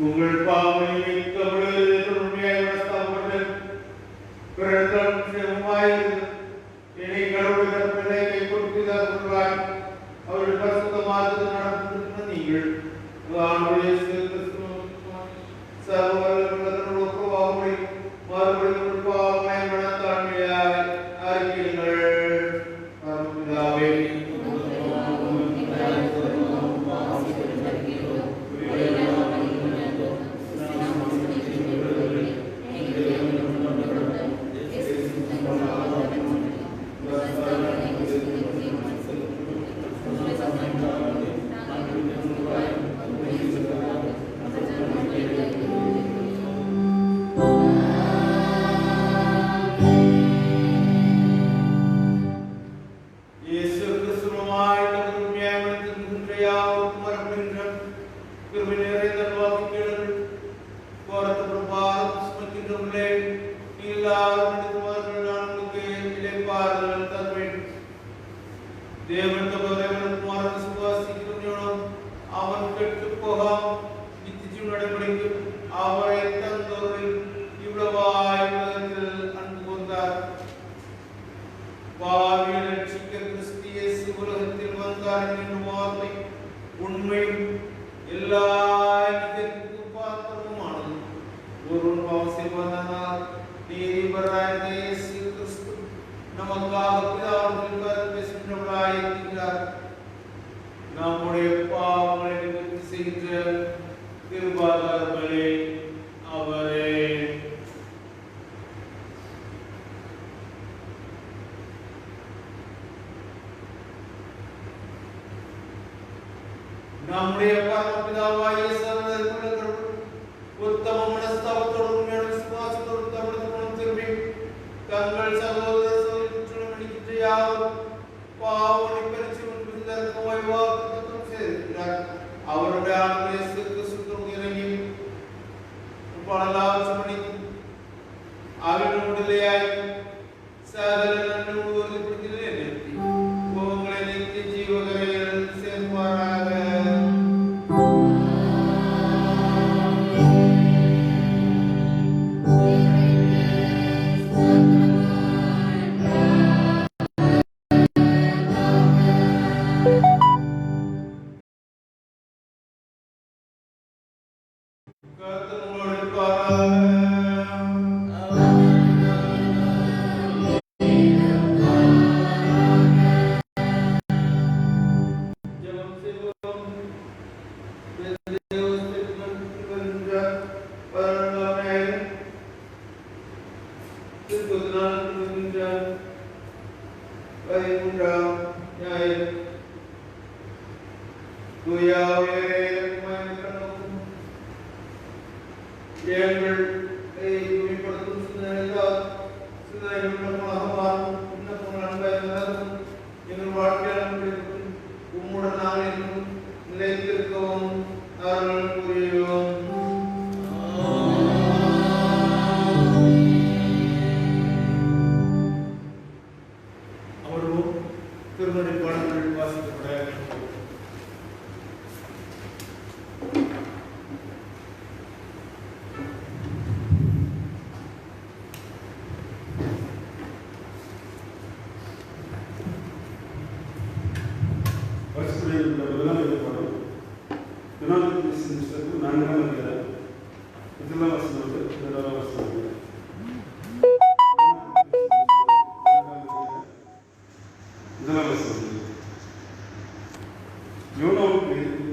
உங்கள் பாவனை கவலையில் உண்மையாக நடத்தப்பட்டு பிறந்தம் சிவமாயிரு என்னை கடவுள் பிள்ளைகளை கொடுக்கிறார் சொல்வாய் அவர்கள் பரிசுத்தமாக நடத்துகின்ற நீங்கள் ஆண்டுடைய சர்வவல்லவருடைய பாவனை மறுபடியும் பாவனை மனத்தாண்மையாய் அறிக்கைகள் பரமபிதாவே அவரை தந்தோரில் இவ்வளவாய் நீதிபரான இயேசு கிறிஸ்து நமக்காக பிதாவின் பேசுகின்றவராய் இருக்கிறார். நம்முடைய பாவங்களை நிவர்த்தி செய்கின்ற கிருபாதாரங்களே அவரே. நம்முடைய பரமபிதாவாகிய சர்வதேச உத்தம மனஸ்தாபத்தோடும் உண்மையான விசுவாசத்தோடும் தமிழகத்திலும் திரும்பி தங்கள் சகோதர சகோதரிகளும் யாரும் பாவனை பரிசு வாக்குத்தத்தம் செய்திருக்கிறார். அவருடைய ஆன்மீக சுத்தம் இறங்கி பலலாசமணி அவரின் விடுதலையாய் சகல நன்மை உறுதிப்படுத்தினே நிறுத்தி உங்களை நிறுத்தி ஜீவகரையில் சேர்ப்பாராக.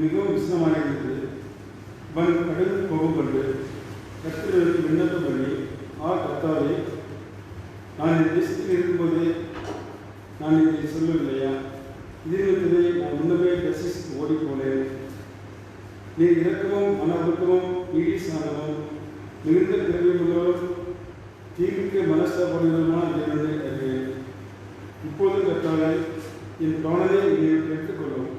மிகவும் விசனமாயிருந்தது. கடலில் போகப்பட்டு கர்த்தருக்கு விண்ணப்பம் பண்ணி, கர்த்தாவே, நான் இந்த தேசத்தில் இருக்கும்போதே நான் இதை சொல்லவில்லையா? இதே நான் முன்னமே கசித்து ஓடிப்போனேன். நீ இறக்கமும் மன ஒழுக்கமும் ஈடிசானமும் மிகுந்த திரவியங்களும் தீர்க்க மனஸ்தாபமான தேவனை அறிவேன். இப்போது கர்த்தாவே, என் கவனத்தை நீங்கள் எடுத்துக்கொள்ளும்.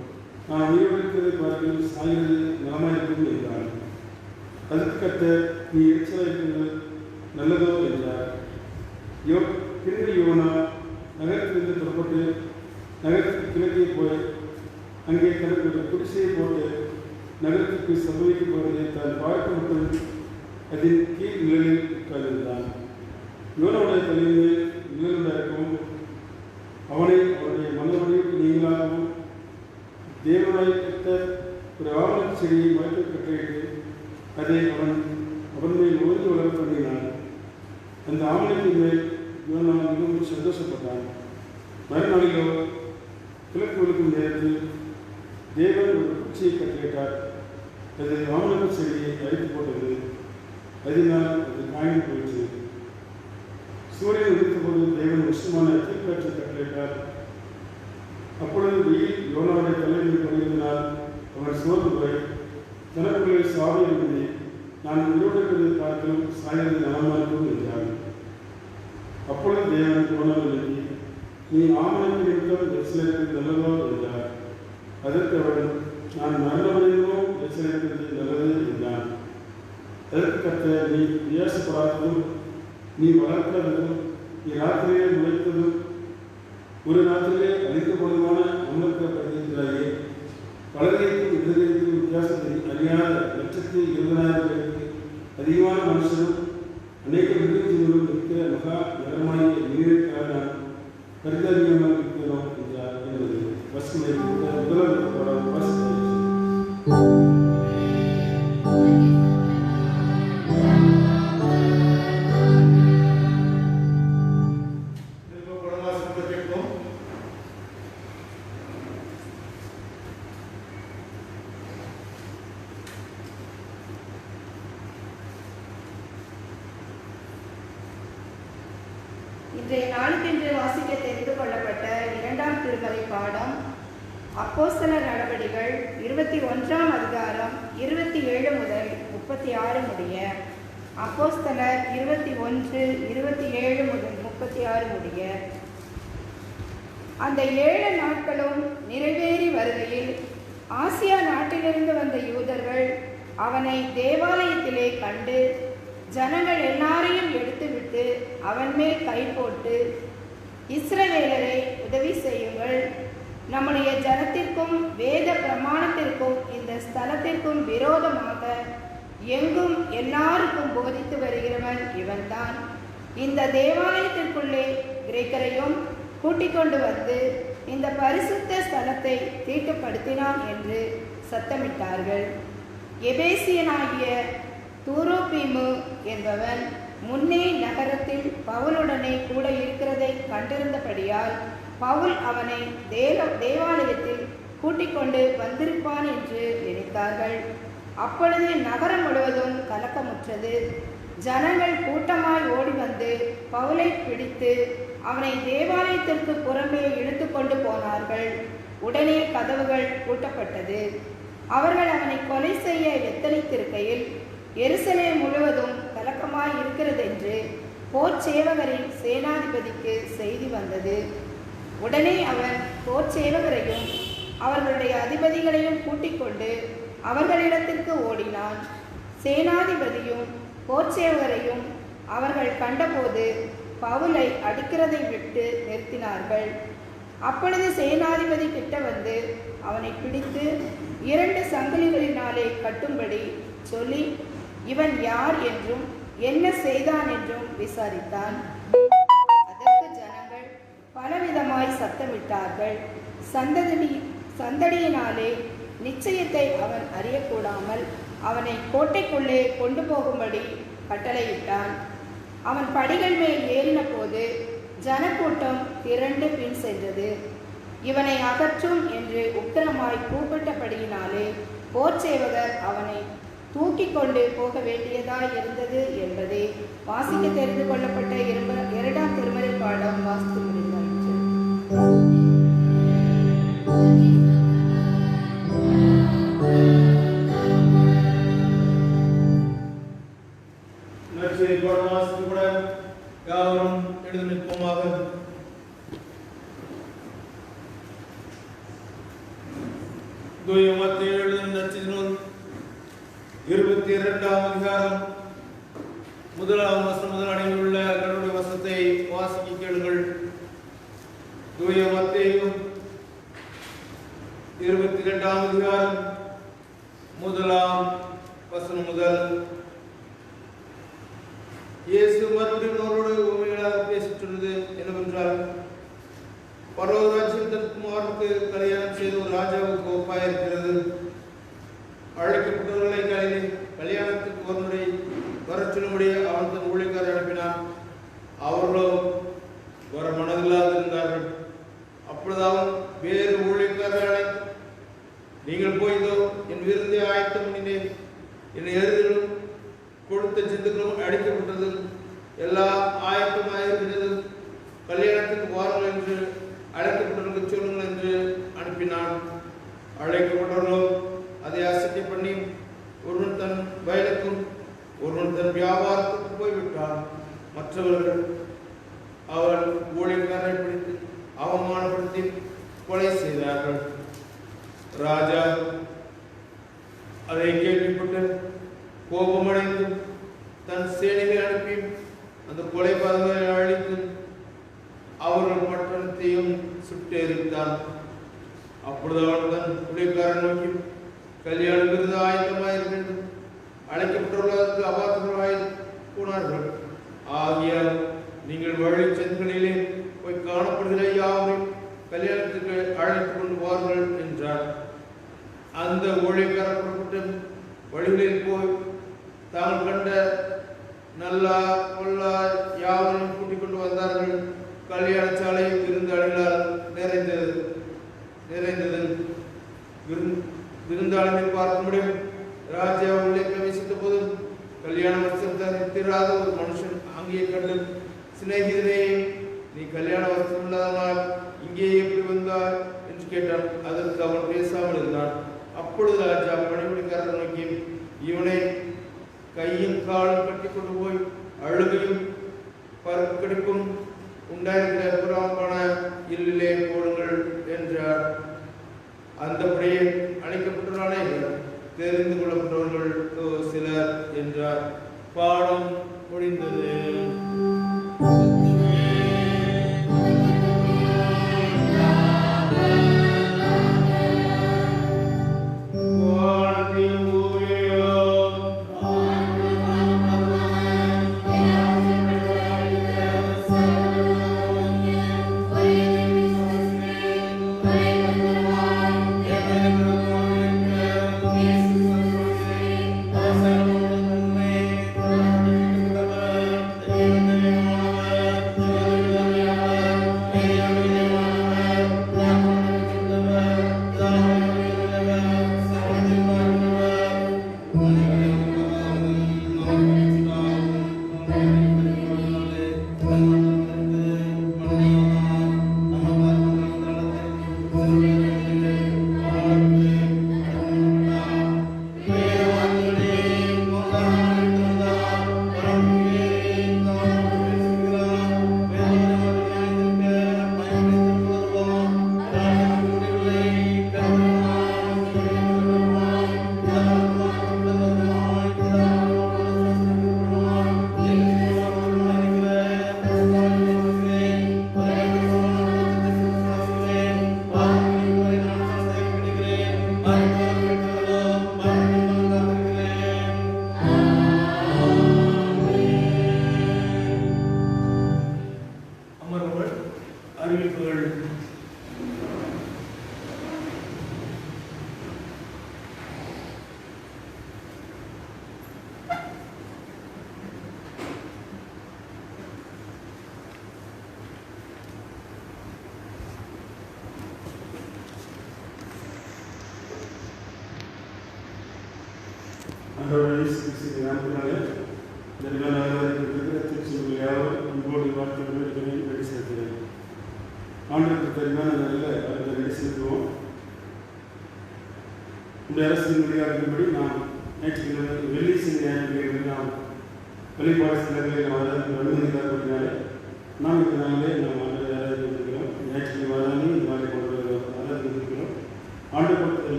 நான் உயிரிழப்பதை பார்த்து சாய்வது நலமாயிருக்கும் என்றார். அதற்கு கர்த்தர், நீ எரிச்சலாயிருப்பது நல்லதோ என்றார். பிறகு யோனா நகரத்திலிருந்து புறப்பட்டு நகரத்துக்கு கிழக்கே போய் அங்கே தனக்கு ஒரு குடிசையை போட்டு நகரத்துக்கு சபைக்கு போவதை தான் பார்க்க மட்டும் அதன் கீழ் நிலையில் உட்கார்ந்திருந்தான். யோனாவுடைய தலைமையில் நிழலுண்டாகவும் அவனை அவருடைய மனவழிவுக்கு நீங்களாகவும் தேவனாய் கர்த்தர் ஒரு ஆவண செடியை மறைத்து கட்டிட்டு அதை அவன் மேல் ஓய்ந்து வளர பண்ணினான். அந்த ஆவணத்தின் மேல் யோனா மிகவும் சந்தோஷப்பட்டான். மறுநாளிலோ கிழக்கு ஒழுக்கும் நேரத்தில் தேவன் ஒரு குச்சியை கட்டிவிட்டார். அது ஆவண செடியை அழித்து போட்டது. அதனால் அது காய்ந்து போயிற்று. சூரியன் உதித்தபோது தேவன் உஷ்ணமான தீக்காற்றை கட்டளையிட்டார். அப்பொழுது வெயில் யோனாவுடைய தலைமையில் பணிந்தனால் அவன் சோர்ந்து போய் தனக்குள்ளே சாவி எழுதி, நான் உயிரோடு பார்த்தும் சாயது நலமாக்கும் என்றான். அப்பொழுது தேவன் யோனாவை எழுதி, நீ ஆமணக்கு நிமித்தம் எச்சரிப்பது நல்லதோ என்றார். அதற்கு அவன், நான் மரணமடைந்ததும் எச்சரிப்பது நல்லது என்றான். அதற்கு கர்த்தர், நீ வியாசப்படாததும் நீ வளர்க்காததும் நீ ராத்திரியே முளைத்ததும் ஒரு நாட்டிலே அழிக்கப்படுவதான அமர்த்தப்படுகிறாயே, பலகைக்கும் இதயத்தின் வித்தியாசத்தை அறியாத 120,000 பேருக்கு அதிகமான மனுஷரும் அநேக மிருகஜீவர்களும் இருக்கிற மகா நகரமாகிய நீருக்காக நான் கருதாதிகமாக இருக்கிறோம் என்றார் என்பது வசனை முதலாம் வாசித்தார். இன்றைய நாளுக்கென்று வாசிக்க தெரிந்து கொள்ளப்பட்ட இரண்டாம் திருமறை பாடம் அப்போஸ்தலர் நடபடிகள் 21ஆம் அதிகாரம் 27 முதல் 36 முடிய. அப்போஸ்தலர் 21, 27 முதல் 36 முடிய. அந்த 7 நாட்களும் நிறைவேறி வருகையில் ஆசியா நாட்டிலிருந்து வந்த யூதர்கள் அவனை தேவாலயத்திலே கண்டு ஜனங்கள் எல்லாரையும் எடுத்துவிட்டு அவன் மேல் கை போட்டு, இஸ்ரவேலரை உதவி செய்யுங்கள், நம்முடைய ஜனத்திற்கும் வேத பிரமாணத்திற்கும் இந்த ஸ்தலத்திற்கும் விரோதமாக எங்கும் எல்லாருக்கும் போதித்து வருகிறவன் இவன்தான். இந்த தேவாலயத்திற்குள்ளே கிரேக்கரையும் கூட்டிக் கொண்டு வந்து இந்த பரிசுத்த ஸ்தலத்தை தீட்டுப்படுத்தினான் என்று சத்தமிட்டார்கள். எபேசியனாகிய தூரோபீமு என்பவன் முன்னே நகரத்தில் பவுலுடனே கூட இருக்கிறதை கண்டிருந்தபடியால் பவுல் அவனை தேவாலயத்தில் கூட்டிக் கொண்டு வந்திருப்பான் என்று நினைத்தார்கள். அப்பொழுது நகரம் முழுவதும் கலக்கமுற்றது. ஜனங்கள் கூட்டமாய் ஓடி வந்து பவுலை பிடித்து அவனை தேவாலயத்திற்கு புறமே இழுத்து கொண்டு போனார்கள். உடனே கதவுகள் பூட்டப்பட்டது. அவர்கள் அவனை கொலை செய்ய எத்தனித்திருக்கையில் எருசலேம் முழுவதும் கலக்கமாய் இருக்கிறதென்று போர்ச்சேவகரின் சேனாதிபதிக்கு செய்தி வந்தது. உடனே அவன் போர்ச்சேவகரையும் அவர்களுடைய அதிபதிகளையும் கூட்டிக் கொண்டு அவர்களிடத்திற்கு ஓடினான். சேனாதிபதியும் போர்ச்சேவகரையும் அவர்கள் கண்டபோது பவுலை அடிக்கிறதை விட்டு நிறுத்தினார்கள். அப்பொழுது சேனாதிபதி கிட்ட வந்து அவனை பிடித்து 2 சங்கிலிகளினாலே கட்டும்படி சொல்லி, இவன் யார் என்றும் என்ன செய்தான் என்றும் விசாரித்தான். அதற்கு ஜனங்கள் பலவிதமாய் சத்தமிட்டார்கள். சந்தடியினாலே நிச்சயத்தை அவன் அறியக்கூடாமல் அவனை கோட்டைக்குள்ளே கொண்டு போகும்படி கட்டளையிட்டான். அவன் படிகள் மேல் ஏறின போது ஜனக்கூட்டம் திரண்டு பின் சென்றது. இவனை அகற்றும் என்று உக்கிரமாய் கூப்பிட்டபடியினாலே போர்ச்சேவகர் அவனை தூக்கி கொண்டு போக வேண்டியதாய் இருந்தது என்பதை வாசிக்க தெரிந்து கொள்ளப்பட்ட 2ஆம் திருமறை பாடம் வாசித்து முடிந்தாயிற்று. யாவரும் எழுந்து நிற்போமாக. தூய மத்தேயு எழுதின நற்செய்தி 22ஆம் அதிகாரம் 1ஆம் வசனம் முதல் அடங்கியுள்ள கடவுளுடைய வசனத்தை வாசிக்க கேளுங்கள். தூய மத்தேயு 22ஆம் அதிகாரம் 1ஆம் வசனம் முதல். இயேசு மறுபடியும் அவரோடு உண்மைகளாக பேசிச் சொன்னது என்னவென்றால், பரலோக ராஜ்யம் தன் குமாரனுக்கு கல்யாணம் செய்த ஒரு ராஜாவுக்கு ஒப்பாயிருக்கிறது. அழைக்கப்பட்டவர்களை கல்யாணத்துக்கு ஒருமுறை வரச் சொல்லும்படி அவன் தன் ஊழியக்காரை அனுப்பினான். அவர்களோ வர மனதில்லாது இருந்தார்கள். அப்பொழுது அவன் வேறு ஊழியக்காரரை அழைத்து, நீங்கள் போய் இதோ என் விருந்தை ஆயத்தம் பண்ணினேன், என் எருதுகளும் கொடுத்த சிந்துக்களும் அடிக்கப்பட்டது, எல்லாம் ஆயத்தமாயிருக்கிறது, கல்யாணத்துக்கு வாருங்கள் என்று அழைக்கப்பட்டவர்களுக்கு சொல்லுங்கள் என்று அனுப்பினான். அழைக்கப்பட்டவர்களோ அதை அசட்டை பண்ணி ஒருவன் தன் வயலுக்கும் ஒருவன் தன் வியாபாரத்துக்கும் போய்விட்டான். மற்றவர்கள் அவள் ஊழியக்காரரை பிடித்து அவமானப்படுத்தி கொலை செய்தார்கள். ராஜா அதை கேள்விப்பட்டு கோபமடைந்து தன் சேனைகளை அனுப்பி அந்த கொலைபாதங்களை அழித்து அவர்கள் பட்டணத்தையும் சுட்டெரித்தான். அப்பொழுது அவன் தன் ஊழியக்காரன் நோக்கி, கல்யாண விருது ஆயத்தமாயிருக்கிறது, அழைக்கப்பட்டுள்ளதற்கு அபாத்திரமாய் போனார்கள். ஆகியால் நீங்கள் வழி சென்களிலே போய் காணப்படுகிற யாவரையும் கல்யாணத்துக்கு அழைத்துக் கொண்டு வாருங்கள் என்றார். அந்த ஊழியக்காரர் புறப்பட்டு வழிகளில் போய் தாங்கள் கண்ட நல்லா கொல்லா யாவரையும் கூட்டிக் கொண்டு வந்தார்கள். கல்யாண சாலை விருந்தாளிகளால் நிறைந்தது. விருந்தாளிகளை பார்க்க முடியும். ராஜா உள்ளே பிரவேசித்த போது கல்யாண வஸ்திரம் தரித்திராத ஒரு மனுஷன் அங்கே கண்டு சிநேகிதனே நீ கல்யாண வசதி இல்லாதவனால் இங்கே எப்படி வந்தார் என்று கேட்டான். அதற்கு அவன் பேசாமல் இருந்தான். அப்பொழுது ராஜா பணிபுரிக்காரரை நோக்கி, இவனை கையும் காலும் கட்டி கொண்டு போய் அழுகையும் பருக்கடிப்பும் உண்டாயிருக்கிற புறாமான இல்லிலே போடுங்கள் என்றார். அந்தபடியே அழைக்கப்பட்டுள்ளானே தெரிந்து கொள்ளப்பட்டவர்கள் சிலர் என்றார். பாடம் முடிந்தது.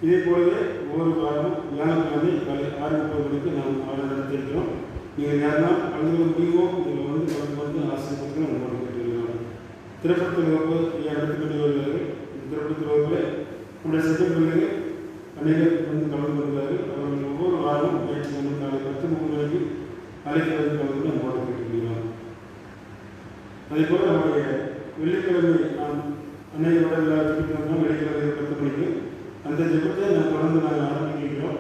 இதே போலவே ஒவ்வொரு வாரமும் வியாழக்கிழமை காலை 6:30 மணிக்கு நாம் ஆர்டர் நடத்தியிருக்கிறோம். நீங்கள் யாரெல்லாம் கலந்து கொள்ள முடியுமோ நீங்கள் வந்து கலந்து வந்து ஆசிரியர்களுக்கு நம்ம கேட்டுக்கிறோம். திரைப்படத்தில் வகுப்பு எடுத்துக்கொண்டு வருகிறார்கள். இந்த திரைப்படத்தில் வகுப்பில் நம்முடைய சட்டப்பள்ளிகள் அநேகர் வந்து கலந்து வருகிறார்கள். அவர்கள் ஒவ்வொரு வாரமும் ஞாயிற்றுக்கிழமை காலை 10:30 மணிக்கு அழைக்கிறது கலந்து நம்ம கேட்டுக்கிறோம். அதே போல் நம்முடைய வெள்ளிக்கிழமை நாம் அநேகரோட எல்லாத்துக்கும் வெள்ளிக்கிழமை 10 மணிக்கு அந்த ஜெபத்தை தொடர்ந்து நாங்கள் ஆரம்பிக்கிறோம்.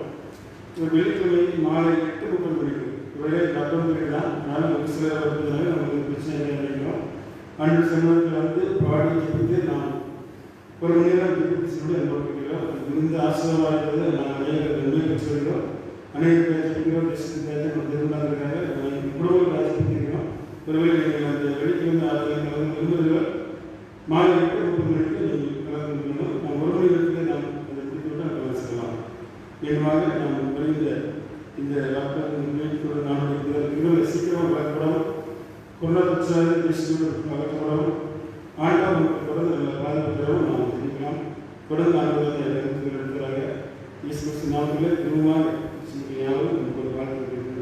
வெள்ளிக்கிழமை மாலை 8:30 மணிக்கு இவரே டாக்டர் தான். அதனால் ஒரு சிலர் வருவதனால நமக்கு பிரச்சனை நினைக்கிறோம். அன்று சமூகத்தில் வந்து பாடி ஜெபித்து நாம் ஒரு மணி நேரம் ஜெபித்து சொல்லி அனுபவிக்கிறோம். மிகுந்த ஆசீர்வாதத்தை நாங்கள் அநேக நன்மை பெற்று வருகிறோம். அநேக பேர் ஜெபிக்கிறோம். திருவிழாவிற்காக குடும்ப ஜெபிக்கிறோம். ஒருவேளை நீங்கள் அந்த வெள்ளிக்கிழமை ஆராதனை கலந்து விரும்புகிறீர்கள் மாலை 8:30 மணிக்கு நீங்கள் கலந்து கொள்ளணும். நாம் ஒரு மணி நேரத்தில் நாம் அந்த முடிவுடன் கலந்து செல்லலாம். வேகமாக நாம் வருகின்ற இந்த லாக்டவுன் முன்னேற்றத்தோடு நாம் சீக்கிரமாக வளர்க்கப்படாமல் கொரோனா பிரச்சனை பேசிக்கொண்டு வளர்க்கப்படாமல் ஆண்டாம் தொடர்ந்து நல்ல பாதுகாப்பாகவும் நாம் தெரிவிக்கலாம். தொடர்ந்து ஆண்டுகளை எடுக்கிறாங்க. இயேசு கிறிஸ்து நாமத்தில் திரும்பமாக யாரும் நமக்கு ஒரு வாழ்க்கை செய்கிறோம்.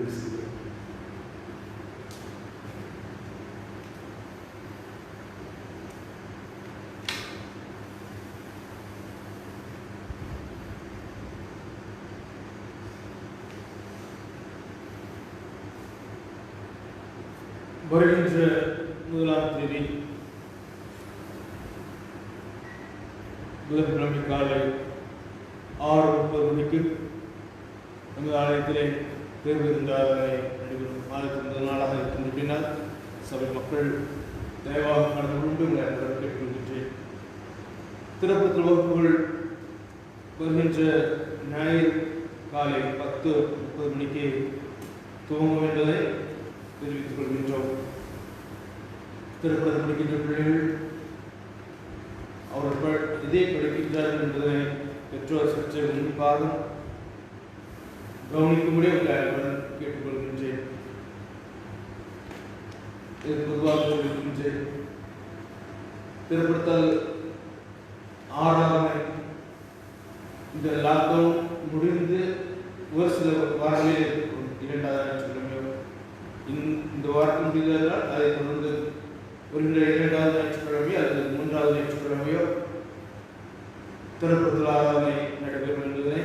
வருகின்ற 1ஆம் தேதி புதன்கிழமை காலை 6:30 மணிக்கு நமது ஆலயத்திலே பேர்விருந்த ஆராதனை நடைபெறும். ஆலயத்தின் முதல் நாளாக இருக்கின்ற பின்னால் சபை மக்கள் தயவாக கலந்து கொண்டு கேட்டுக்கொள்கின்றேன். திறப்பு வகுப்புகள் வருகின்ற ஞாயிறு காலை 10:30 மணிக்கு துவங்கும் என்பதை தெரிவித்துக் கொள்கின்றோம். திருப்பதி படிக்கின்ற பிள்ளைகள் அவர்கள் எதை படிக்கின்றார்கள் என்பதை பெற்றோர் சற்று உன்னிப்பாக கவனிக்கும்படி அவர்களுடன் கேட்டுக்கொள்கின்றேன். இது பொதுவாக சொல்கின்றேன். திருப்பத்தால் ஆறாமை இந்த லாக்டவுன் முடிந்து ஒரு சில வாரங்களில் இருக்கும். 2வது ஞாயிற்றுக்கிழமையோ இந்த வாரத்தில் முடிந்ததால் அதை தொடர்ந்து வருகின்ற 2வது ஞாயிற்றுக்கிழமை அல்லது 3வது ஞாயிற்றுக்கிழமையோ திறப்புதல் ஆராதனை நடைபெறும் என்பதை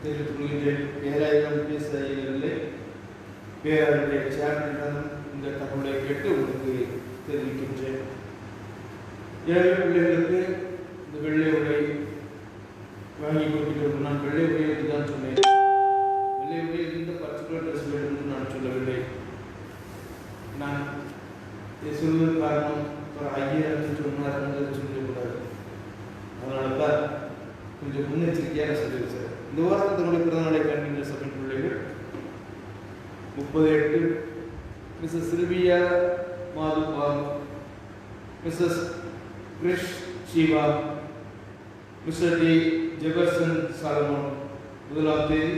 தெரிவித்துக் கொள்கின்றேன். பேராயிரம் பேசுவதில்லை, பேராளுடைய சேர்மனிடம் இந்த தகவலை கேட்டு உங்களுக்கு தெரிவிக்கின்றேன். ஏழை பிள்ளைகளுக்கு இந்த வெள்ளை உடை வாங்கி கொடுக்கிறோம். நான் வெள்ளை உடையை தான் சொன்னேன். வெள்ளை உடையில் இந்த பர்டிகுலர் ட்ரெஸ் வேண்டும் என்று நான் சொல்லவில்லை. நான் சொல்வது காரணம் ஒரு 5000 சொன்னார் சொல்லக்கூடாது. அதனால தான் கொஞ்சம் முன்னெச்சரிக்கையாக சொல்லியிருக்கிறேன். இந்த வாரத்தில் தன்னுடைய பிறந்தநாளை காண்கின்ற சபை பிள்ளைகள் 38 Mrs Silvia Mathuba, Mrs Krish Sheeva, Mr D Jefferson Solomon 1ஆம் தேதி,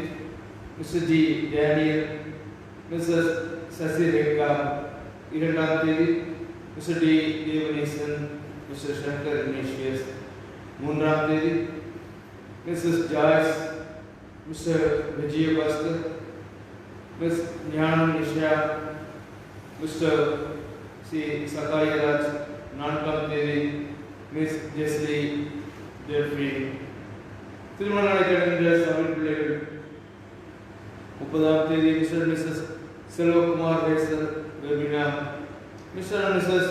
Mr G Daniel, Mrs Sasi Rekha 2ஆம் தேதி, Mr D Devanesan, Mr Shankar Ignatius 3ஆம் தேதி, Mrs Joyce, Mr Vijayabaskar, Miss Gnanam Nisha, mister C Sahayaraj 4ஆம் தேதி, மிஸ் ஜெஸ்லி ஜெஃப்ரி. திருமண நாளை கடந்த சபை பிள்ளைகள் 30ஆம் தேதி மிஸ்டர் மிஸ்ஸஸ் செல்வகுமார் ரேசர் வெர்மினா, Mr and Mrs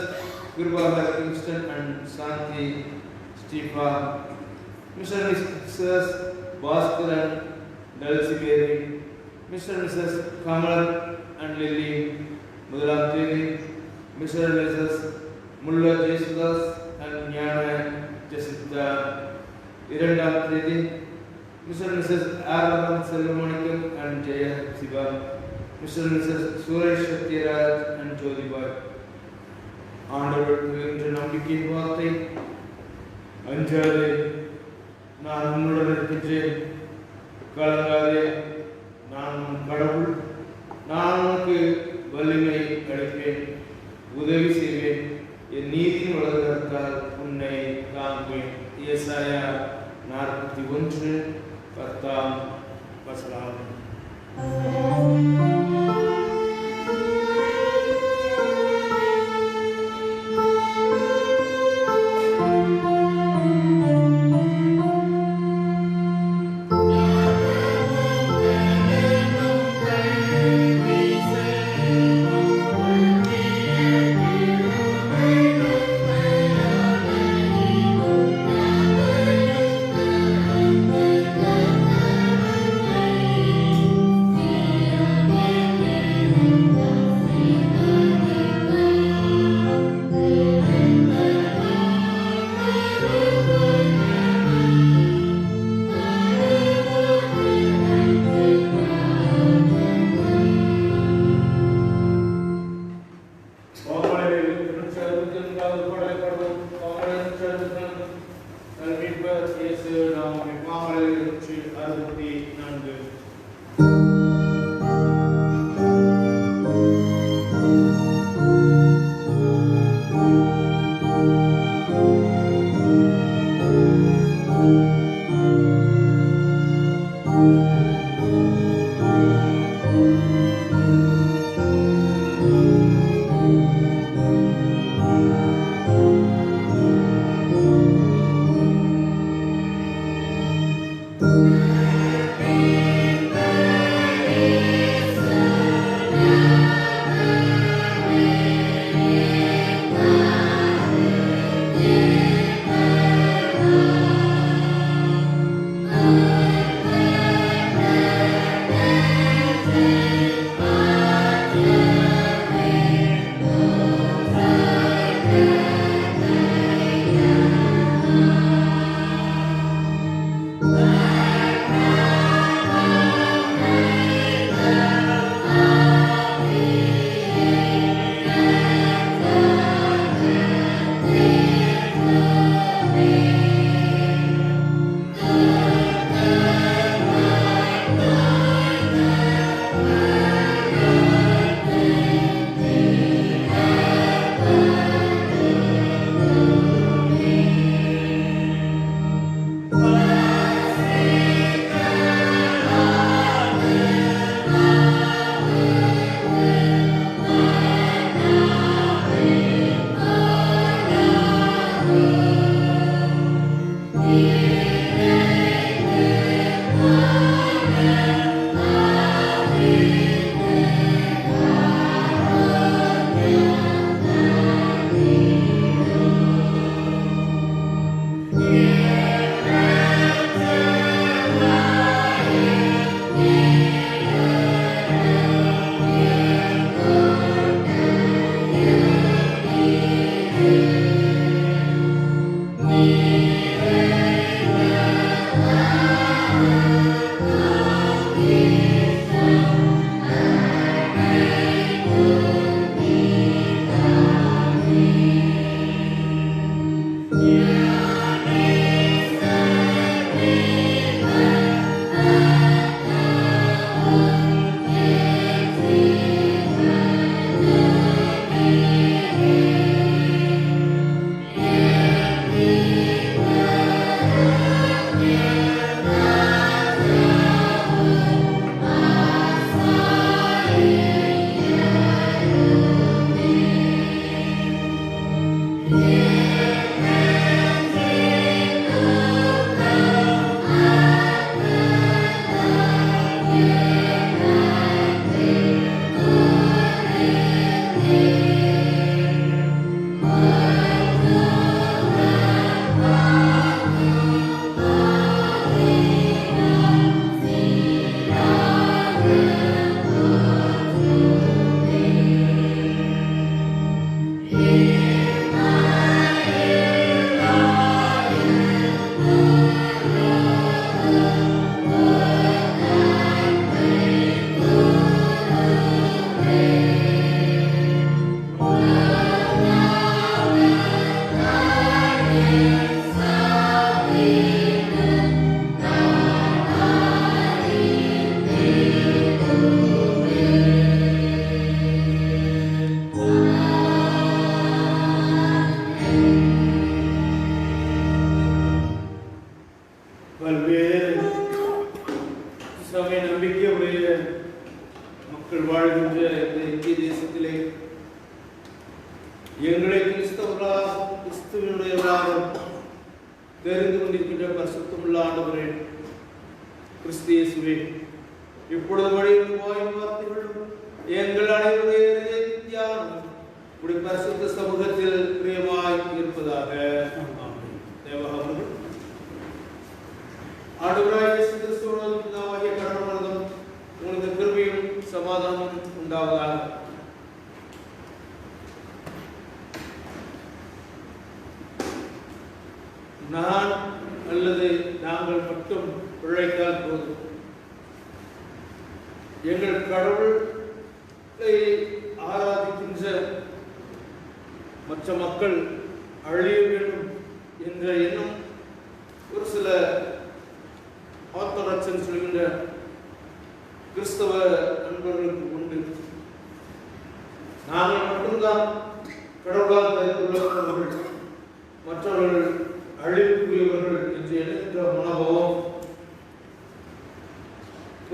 Kirubakar Kingston and Shanthi Stepha, Mr Mrs Baskaran டல்சிபேரி, Mr Mrs Kamal and Lily 1ஆம் தேதி, Mr Mrs Muller Jeyasudhas and Gnana Jesitha 2ஆம் தேதி, Mr Mrs Aravan Selvamanickam and Jeya Siva, Mr Mrs Suresh Sathyaraj and Jothibai. ஆண்டவர் என்ற நம்பிக்கையின் வார்த்தை, அஞ்சாதே, நான் உன்னுடன் இருக்கின்றேன், கலங்காதே, நான் உன் கடவுள், நான் உனக்கு வலிமை அளிப்பேன், உதவி செய்வேன், என் நீதியின் வளர்த்தால் உன்னை காண்பேன். ஏசாயா 41 10ஆம் வசனம். Thank you. சமய நம்பிக்கையுடைய மக்கள் வாழ்கின்ற இந்த இந்திய தேசத்திலே எங்களை கிறிஸ்துவனுடையவராக தெரிந்து கொண்டிருக்கின்ற பரிசுத்தமுள்ள ஆண்டவரே கிறிஸ்து இயேசுவே, இப்பொழுது வழியும் வார்த்தைகளும் எங்கள் அனைவருடைய தியானம் உடைய பரிசுத்த சமூகத்தில் பிரியமாய் இருப்பதாக. ஆண்டவராகிய இயேசு கிறிஸ்துவின் பிதாவாகிய கடவுளும் உங்களுக்கு கிருபையும் சமாதானமும் உண்டாவதாக. நான் அல்லது நாங்கள் மட்டும் பிழைத்தால் போதும். எங்கள் கடவுளை ஆராதிக்கின்ற மற்ற மக்கள் அழிய வேண்டும் என்ற எண்ணம் ஒரு சில ஆர்த்தடாக்ஸ் சொல்கின்ற கிறிஸ்தவ நண்பர்களுக்கு உண்டு. நாங்கள் மட்டும்தான் கடவுளால் தயாரித்துள்ளவர்கள், மற்றவர்கள் அழிவுக்குரியவர்கள் என்று எண்ணுகின்ற மனோபாவம்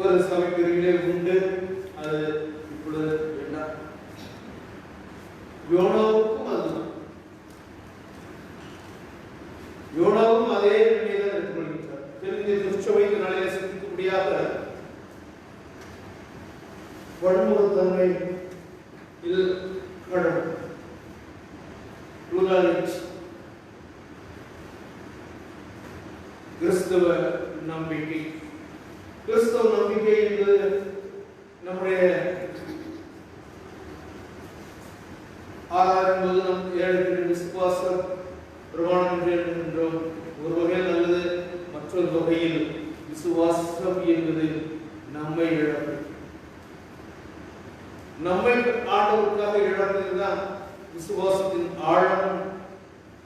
ஒரு சபைப்பிரிவிலே உண்டு. அது இப்பொழுது வேண்டாம். யோனாவுக்கும் அதுதான். யோனாவும் அதே நிலையை தான் எடுத்துக்கொள்கிறார். தெரிந்த திருச்சபைக்கு நாளைய சிந்திக்க முடியாத பன்முகத்தன்மை கடவுள் கிறிஸ்தவ நம்பிக்கை. கிறிஸ்தவ நம்பிக்கை என்பது நம்முடைய ஆராயும்போது நம் ஏழு விசுவாச பிரமாணம் என்கின்றோம். ஒரு வகையில் நல்லது, மற்றொரு வகையில் விசுவாசம் என்பது நம்மை இழப்பு. நம்மை ஆண்டவருக்காக இழப்பதுதான் விசுவாசத்தின் ஆழம்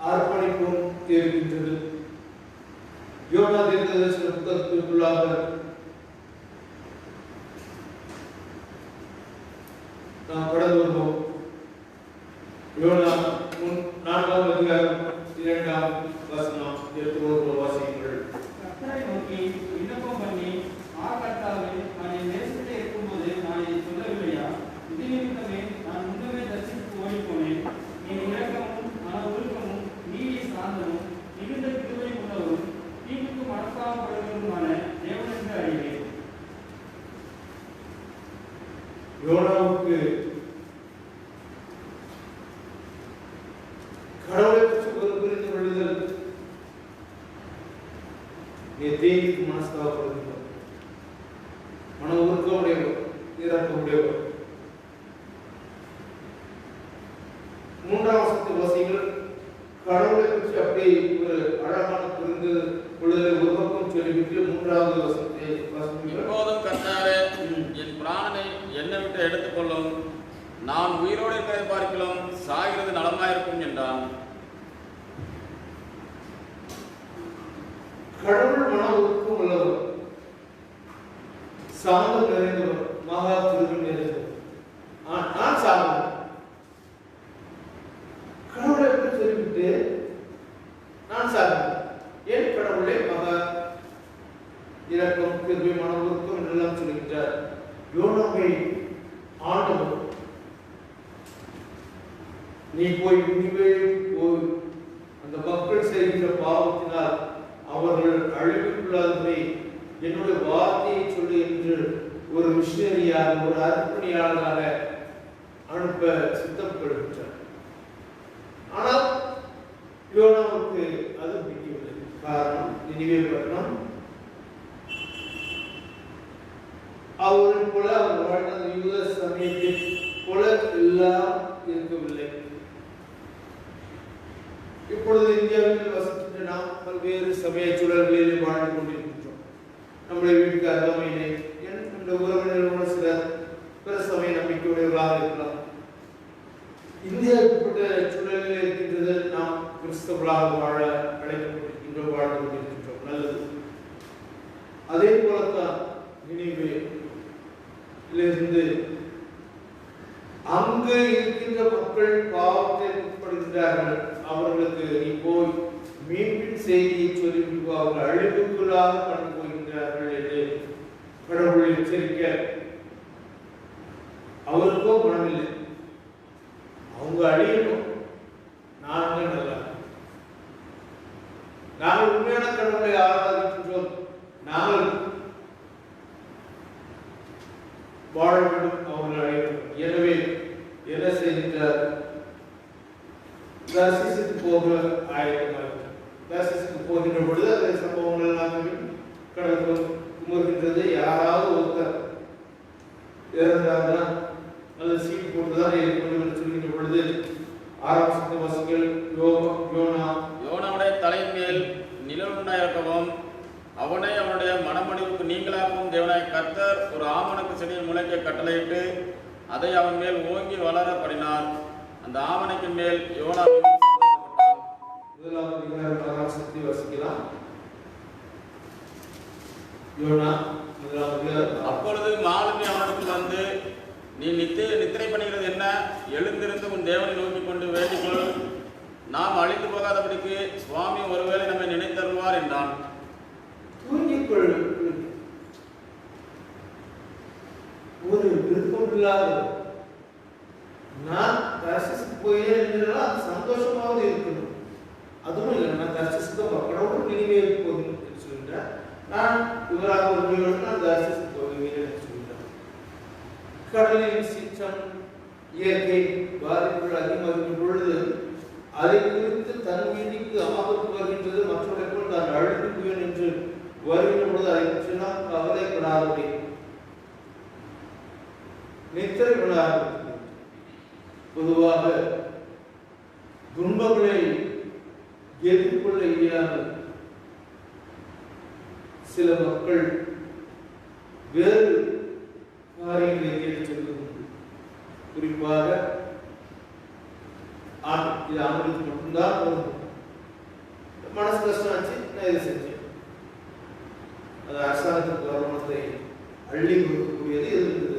அர்ப்பணிப்பும் இருக்கின்றது. யோனா தீர்க்கதரிசன புத்தகத்திற்குள்ளாக நாம் கடந்து வருவோம். யோனா 4ஆம் அதிகாரம் 2ஆம் வசனம் வாசியுங்கள். கர்த்தரை நோக்கி விண்ணப்பம் பண்ணி, கர்த்தாவே, நான் என் தேசத்திலே இருக்கும்போது நான் இதை சொல்லவில்லையா? இது நிமித்தமே நான் முன்னமே தரிசித்து ஓடி போனேன். நீ இரக்கமும் மன உருக்கமும் நீதி சாந்தமும் மிகுந்த கிருபை உள்ளவரும் தீங்குக்கு மனஸ்தாபப்படுவதுமான தேவன் என்று அறிவேன். யோனாவுக்கு கடவுளை பற்றி ஒரு புரிந்து கொள்ளுதல், நீ தேவிக்கு மனஸ்தாபப்படுகின்றோம், மன உருக்க உடையவர், இரக்க உடையவர். 3ஆம் வசனத்தை வாசிங்கள். கடவுளை பற்றி அப்படி ஒரு அழகான புரிந்து கொள்ளுதலை ஒரு பக்கம் சொல்லிவிட்டு 3ஆவது வசனத்தை வாசிங்கள். இப்போதும் கர்த்தாவே, என் பிராணனை என்னை விட்டு எடுத்துக்கொள்ளும். நான் உயிரோடு இருக்கிறதை பார்க்கலாம், சாகிறது நலமாயிருக்கும் என்றான். கடவுள் மன உருக்கம் உள்ளவர், சாந்தம் நிறைந்தவர், மகா கிருபை நிறைந்தவர். நான் சாந்தம். கடவுளை எப்படி சொல்லிவிட்டு நான் சாந்தம். ஏன் கடவுளை மகா இரக்கம், கிருபை, மன உருக்கம் என்றெல்லாம் சொல்லுகின்றார். யோனாவை ஆண்டவர், நீ போய் அந்த மக்கள் செய்கின்ற பாவத்தினால் அவர்கள் அழிவுக்குள்ளாதபடி என்னுடைய வார்த்தையை சொல்லி என்று ஒரு மிஷனரியாக, ஒரு அர்ப்பணியாளராக அனுப்ப சித்தப்படுகின்றார். ஆனால் யோனாவுக்கு அது பிடிக்கவில்லை. காரணம், நினிவே பட்டணம் அவரை போல அவர் வாழ்ந்த யூத சமயத்தில் போல எல்லாம் இருக்கவில்லை. இப்பொழுது இந்தியாவில் வசிக்கின்ற நாம் பல்வேறு சமய சூழல்களில் வாழ்ந்து கொண்டிருக்கின்றோம். நம்முடைய வீட்டுக்கு அருகாமையிலே என்ற உறவினர்களோடு சிலர் பிற சமய நம்பிக்கையுடையவர்களாக இருக்கலாம். இந்தியாவுக்குப்பட்ட சூழலில் இருக்கின்றது. நாம் கிறிஸ்தவர்களாக வாழ அழைக்கப்பட்டிருக்கின்றோம், வாழ்ந்து கொண்டிருக்கின்றோம். நல்லது. அதே போலத்தான் நினைவிலிருந்து அங்கு இருக்கின்ற மக்கள் பாவத்தை உட்படுகின்றார்கள். அவர்களுக்கு நீ போய் மீன்பின் செய்தியை சொல்லிவிட்டு அவர்கள் அழிவுக்குள்ளாக கடந்து போகின்றார்கள் என்று கடவுள் ஒரு எச்சரிக்கை. அவருக்கோ குணமில்லை, அவங்க அழியணும், நாங்கள் நல்லா. நாங்கள் உண்மையான கடவுளை ஆராதிக்கின்றோம், நாங்கள் வாழ வேண்டும், அவர்கள் அழியணும். எனவே என்ன செய்கின்றார்? தரிசித்து போக ஆயத்தமாக. தரிசித்து போகின்ற பொழுது அந்த சம்பவங்கள் எல்லாம் கடவுள் குமுறுகின்றது. யாராவது ஒருத்தர் இறந்தாங்கன்னா அல்லது சீட்டு போட்டுதான் கொண்டு சொல்கின்ற பொழுது ஆரம்ப வசங்கள் யோனாவுடைய தலையின் மேல் நிழல் உண்டாயிருக்கவும் அவனை அவனுடைய மனமடிவுக்கு நீங்களாகவும் தேவனாய கர்த்தர் ஒரு ஆமணக்கு செடியை முளைக்க கட்டளையிட்டு அதை அவன் மேல் ஓங்கி வளர பண்ணினார். அந்த ஆமணக்கின் மேல் யோனா முதலாவது வசிக்கலாம். யோனா முதலாவது. அப்பொழுது மாலுமி அவனுக்கு வந்து, நீ நித்திரை பண்ணுகிறது என்ன? எழுந்திருந்து உன் தேவனை நோக்கி கொண்டு வேண்டிக்கொள், நாம் அழிந்து போகாதபடிக்கு சுவாமி ஒருவேளை நம்மை நினைத்தருவார் என்றான். தூங்கிக்கொள். ஒரு விருப்பம் இல்லாத நான் தரிசித்து போயிருந்தால் சந்தோஷமாவது இருக்கணும். அதுவும் இல்லை, நான் தரிசித்து மக்களோடு நினைவே போகிறேன் சொல்லிட்டேன். நான் இவராக ஒரு நான் தரிசித்து போகிறேன் சொல்லிட்டேன். கடலின் சீற்றம், இயற்கை பாதிப்புகள் அதிகமாகின்ற பொழுது அதை குறித்து தன் வீதிக்கு அமர்ந்து வருகின்றது. மற்றவர்கள் தான் அழுத்துக்குவேன் என்று வருகின்ற பொழுது அதை பற்றி நாம் கவலைப்படாதபடி நித்திரை விழாது. பொதுவாக துன்பங்களை எதிர்கொள்ள இயலாமல் சில மக்கள் வேறு காரியங்களை தேடி செல்வது. குறிப்பாக இது ஆண்களுக்கு மட்டும்தான் தோணும். மனசு கஷ்டம் ஆச்சு, நான் இதை செஞ்சேன். அது அரசாங்கத்துக்கு வருமானத்தை அள்ளி கொடுக்கக்கூடியது இருந்தது.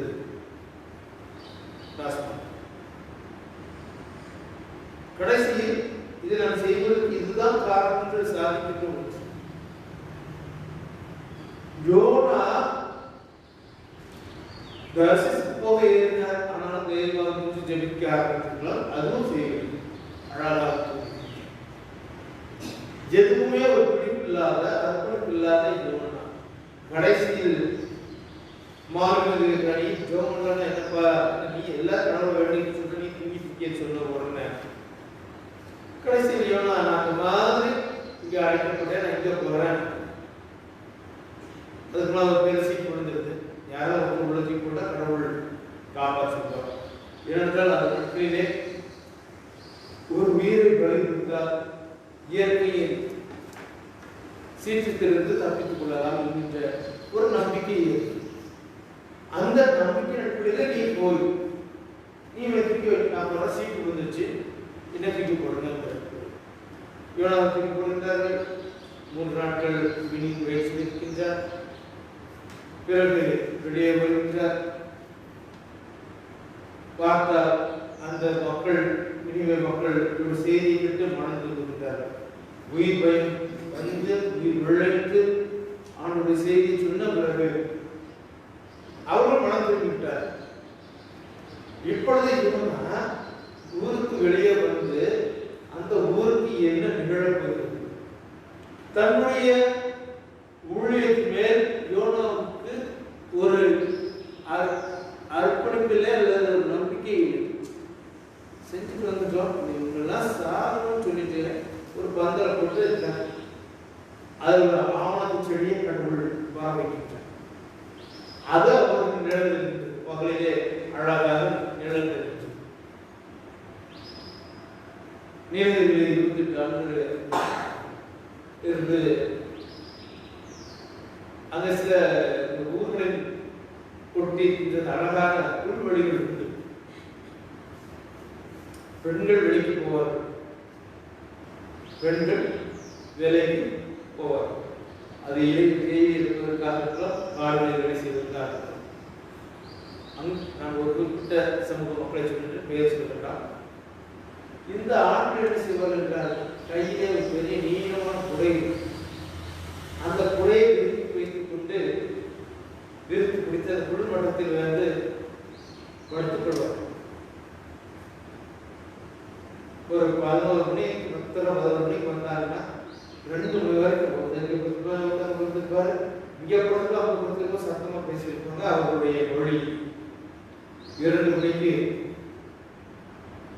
கடைசியில் இதை நான் செய்வதற்கு இதுதான் காரணம் என்று சாதிக்கின்றோம். யோனா தரிசித்து போக ஏறினார், ஆனால் தேவாலயத்தில் ஜெபிக்க ஆரம்பித்தார். அதுவும் செய்யவில்லை. அழகாக எதுவுமே ஒரு பிடிப்பு இல்லாத, அர்ப்பணிப்பு இல்லாத யோனா கடைசியில் மாறுவது கனி ஜோமன் என்னப்பா நீ எல்லா கனவு வேண்டிய சொல்ற, நீ தூங்கி சொன்ன உடனே கடைசியில் யோனா நான் மாதிரி இங்க அழைக்கப்பட்டேன், நான் இங்க போறேன். அதுக்கு மேல ஒரு பேர் சீட் விழுந்துருது. யாரோ ஒரு உலகி கூட கடவுள் காப்பாற்றுவார். ஏனென்றால் அந்த நாட்களிலே ஒரு உயிரை பலி கொடுத்தால் இயற்கையின் சீற்றத்திலிருந்து தப்பித்துக் கொள்ளலாம் என்கின்ற ஒரு நம்பிக்கை இருக்கு. அந்த நம்பிக்கை அடிப்படையில் நீ போய் நீ தூக்கி நான் சீட்டு விழுந்துச்சு, என்ன தூக்கி போடுங்க. யோனா தூக்கி போடுகிறார்கள். 3 நாட்கள் வினிங் வயசு இருக்கின்றார். பிறகு வெளியே வருகின்றார். பார்த்தால் அந்த மக்கள், வினிவே மக்கள் ஒரு செய்தியை விட்டு மனம் திரும்புகின்றார்கள். உயிர் பயம் வந்து உயிர் விளைத்து அவனுடைய செய்தியை சொன்ன பிறகு அவர்கள் மனம் திரும்பிவிட்டார். இப்பொழுது யோனா ஊருக்கு வெளியே வந்து அந்த ஊருக்கு என்ன நிகழப்போகிறது, தன்னுடைய ஊழியத்தின் மேல் யோனாவுக்கு ஒரு அர்ப்பணிப்பில்லை அல்லது ஒரு நம்பிக்கை செஞ்சுட்டு வந்துட்டோம். இவங்கெல்லாம் சாகணும்னு சொல்லிட்டு ஒரு பந்தலை போட்டு இருக்காங்க. அது ஒரு ஆமாத்து செடியை கடவுள் பாவிக்கின்றார். அது அவருக்கு நிழல் பகலிலே அழகாக நிழல் நீலகிரியில் 28 ஆண்டுகள் இருந்து அங்க சில ஊர்களில் ஒட்டி இந்த அழகான புல்வெளிகள் உண்டு. பெண்கள் வெளிக்கு போவார்கள், பெண்கள் வேலைக்கு போவார்கள். அது இருப்பதற்காக இருக்கலாம், காடுகளை வேலை செய்வதற்காக இருக்கலாம். நான் ஒரு குறிப்பிட்ட சமூக மக்களை சொல்லிட்டு பெயர் சொல்லிட்டான். இந்த ஆண்கள் என்ன செய்வார்கள் என்றால் கையிலே ஒரு பெரிய நீளமான குடை, அந்த குடையை விரித்து வைத்துக் கொண்டு விரித்து பிடித்த எடுத்து அந்த புல் மட்டத்தில் வந்து படுத்துக் கொள்வார். ஒரு 11 மணி 11 மணிக்கு வந்தாங்கன்னா 2 மணி வரைக்கும் கொடுத்துருப்பாரு. இங்கே கொடுத்து அவங்க கொடுத்துருக்கோம் சத்தமாக பேசியிருப்பாங்க. அவருடைய மொழி 2 மணிக்கு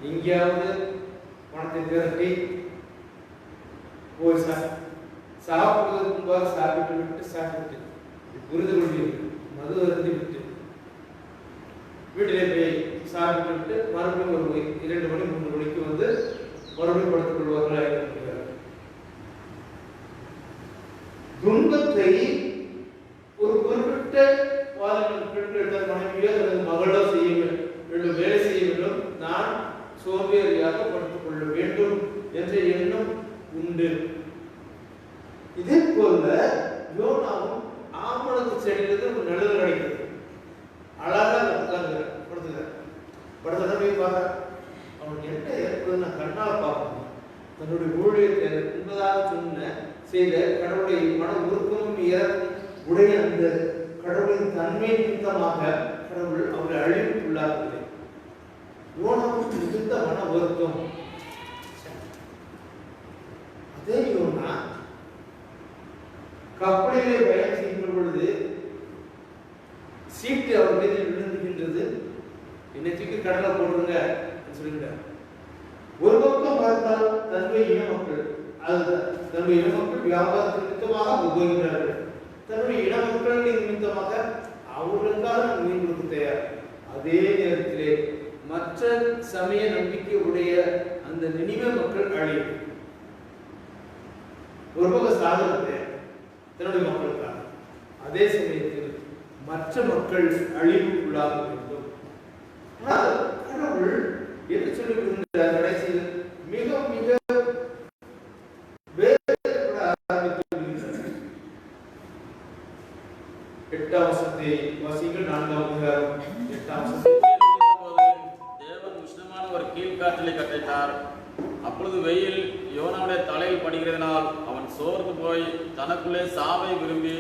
எங்கேயாவது பணத்தை திரட்டி போய் சாப்பிடுவதற்கு முன்பாக சாப்பிட்டு புரிந்து கொண்டு மது அருந்தி விட்டு வீட்டிலே போய் சாப்பிட்டு விட்டு மறுபடியும் ஒரு 2 மணி 3 மணிக்கு வந்து மறுபடியும் படுத்துக் கொள்வார்கள். துன்பத்தை ஒரு குறிப்பிட்ட மனைவியோ அல்லது மகளோ செய்ய வேண்டும், வேலை செய்ய வேண்டும், நான் சோம்பேறியாக படுத்துக் கொள்ள வேண்டும் என்ற எண்ணம் உண்டு. இதே போல யோனாவும் ஆமணக்கு செடியிலிருந்து ஒரு நிழல் கிடைக்கிறது. அழகா படுத்துதான் போய் பார்க்க அவனுக்கு என்ன ஏற்படுதுன்னு நான் கண்ணால் பார்க்கணும். தன்னுடைய ஊழியத்தை உண்மையாக சொன்ன செய்த கடவுளை மன உருக்கமும் இறக்கும் உடைய அந்த கடவுளின் தன்மை நிமித்தமாக கடவுள் அவரை அழிவுக்குள்ளாகவில்லை. யோனாவுக்கு மிகுந்த மன வருத்தம். அதே யோனா கப்பலிலே பயணம் செய்யும் பொழுது சீட்டு அவர் மீது விழுந்துகின்றது. என்னைக்கு கடலை போடுங்க சொல்லிட்டார். ஒரு பக்கம் பார்த்தால் தன்னுடைய இன மக்கள், தன்னுடைய இன மக்கள் வியாபாரத்தின் நிமித்தமாக உபயோகிக்கிறார்கள். தன்னுடைய இன மக்கள் நிமித்தமாக அவர்களுக்காக மீன் கொடுக்க தயார். அதே நேரத்திலே மற்ற சமய நம்பிக்கை உடைய அந்த நினைவே மக்கள் அழியும். ஒரு பக்கம் சாதனத்தை தன்னுடைய மக்களுக்காக, அதே சமயத்தில் மற்ற மக்கள் அழிவுக்குள்ளாக வேண்டும். கடவுள் என்று சொல்லி கடைசியில் மிக மிக எட்டாம் வசனத்தை வாசிங்கள். 4ஆம் அதிகாரம் 8ஆம் வசனம். தேவன் உஷ்ணமான ஒரு கீழ்காற்றலை கட்டளையிட்டார். அப்பொழுது வெயில் யோனாவுடைய தலையில் படுகிறதுனால் அவன் சோர்ந்து போய் தனக்குள்ளே சாவை விரும்பி,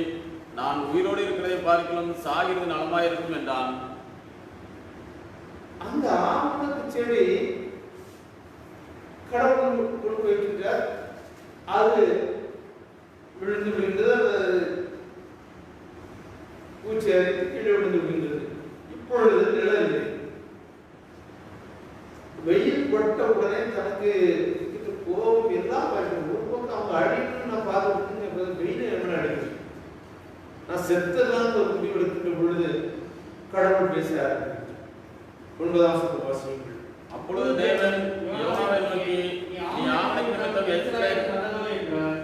நான் உயிரோடு இருக்கிறதை பார்க்கலாம் சாகிறது நலமாயிருக்கும் என்றான். அந்த ஆமணக்கு செடி கடவுள் கொண்டு போயிருக்கிறார். அது விழுந்து விழுந்தது, பூச்சி அரித்து கீழே விழுந்து விழுந்தது. இப்பொழுது நிழல் வெயில் பட்ட உடனே தனக்கு கோபம் எல்லாம் ஒரு பக்கம் அவங்க அடிக்கணும். நான் பார்த்து வெயில் என்ன அடிக்கணும், நான் செத்ததான் ஒரு முடிவு எடுக்கின்ற பொழுது கடவுள் பேசுகிறார். 9ஆம் வசனத்தை வாசியுங்கள். அப்பொழுது தேவன் யோனாவை நோக்கி, நீ ஆமணக்கு நிமித்தம் எரிச்சலாய் என்றார்.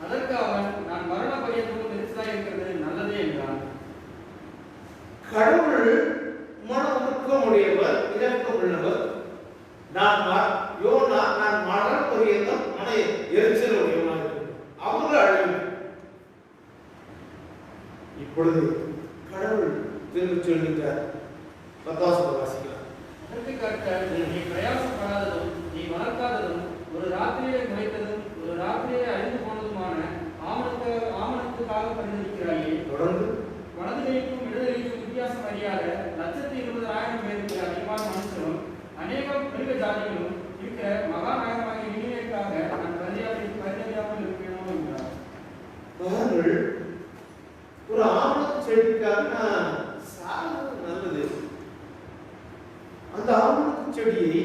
அதற்கு அவன், நான் மரண பரியந்தமும் எரிச்சலாய் இருக்கிறது நல்லதே என்றான். கடவுள் மன உருக்கமுடையவர், இரக்கம் உள்ளவர். நான் மரண பரியந்தம் மன எரிச்சல் உடையவனாக இருக்கிறேன். அவங்க அழிவு. இப்பொழுது கடவுள் திரும்ப சொல்லிட்டார். 10ஆம் வசனத்தை வாசிக்கலாம். நீ பிரயாசப்படாததும் நீ வளர்க்காததும் ஒரு ராத்திரியை முளைத்ததும் ஒரு ராத்திரியை அழிந்து போனதுமான ஆமணத்துக்காக பரிந்துரைக்கிறாயே. தொடர்ந்து வலதுகைக்கும் இடதுகைக்கும் வித்தியாசம் அறியாத 120,000 பேருக்கு அதிகமான மனுஷரும் அநேகம் மிருக ஜாதிகளும் இருக்கிற மகாநகரமாகிய நினைவுக்காக நான் பரிதவியாமல் இருப்பேனோ என்றார். பாருங்கள், ஒரு ஆமணக்கு செடிக்காக நான் சாகிறது நல்லது. அந்த ஆமணக்கு செடியை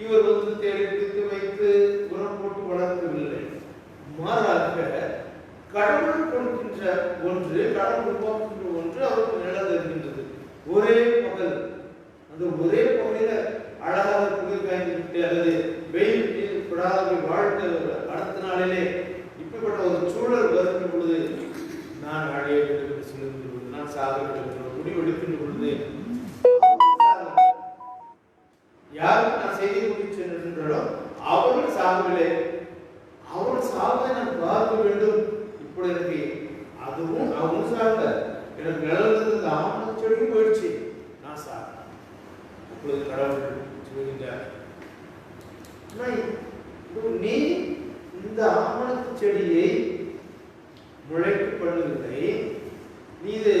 இவர் வந்து தேடி பிடித்து வைத்து உரம் போட்டு வளர்க்கவில்லை. மாறாக கடவுள் கொடுக்கின்ற ஒன்று, கடவுள் உருவாக்குகின்ற ஒன்று அவருக்கு நிழல் இருக்கின்றது. ஒரே பகல், அந்த ஒரே பகலில அழகாக குளிர் காய்ந்து விட்டு அல்லது வெயில் படாத வாழ்க்கை அடுத்த நாளிலே இப்படிப்பட்ட ஒரு சூழல் வருகின்ற பொழுது நான் அடைய வேண்டும் என்று சொல்லுகின்ற பொழுது, நான் சாக வேண்டும் என்று முடிவு எடுக்கின்ற பொழுது, யாருக்கு நான் செய்தி கூறி சென்றிருக்கின்றோ அவர்கள் சாகவில்லை. அவர்கள் சாவை நான் பார்க்க வேண்டும். இப்பொழுது எனக்கு அதுவும் அவங்க சாக எனக்கு நிலவரது ஆமணக்கு செடியும் போயிடுச்சு, நான் சாக. அப்பொழுது கடவுள் சொல்கின்றார், நீ இந்த ஆமணக்கு செடியை முளைக்க பண்ணவில்லை, நீ இதை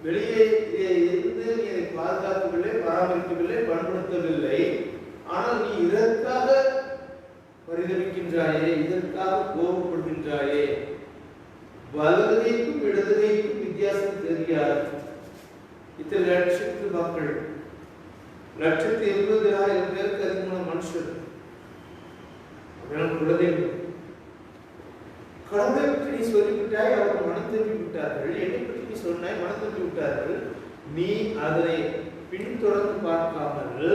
வெளியே குணப்படுத்தவில்லை. ஆனால் நீ இதற்காக பரிதவிக்கின்றாயே, இதற்காக கோபப்படுகின்றாயே. வலதுகைக்கும் இடதுகைக்கும் வித்தியாசம் தெரியாது. இத்தனை லட்சத்து மக்கள், 1,80,000 பேருக்கு அதிகமான மனுஷர். குழந்தைகள் கடவுளை பற்றி நீ சொல்லிவிட்டாய், அவர்கள் மனம் திரும்பி விட்டார்கள். என்னை பற்றி நீ சொன்னாய், மனம் திரும்பி விட்டார்கள். நீ அதனை பின்தொடர்ந்து பார்க்காமல்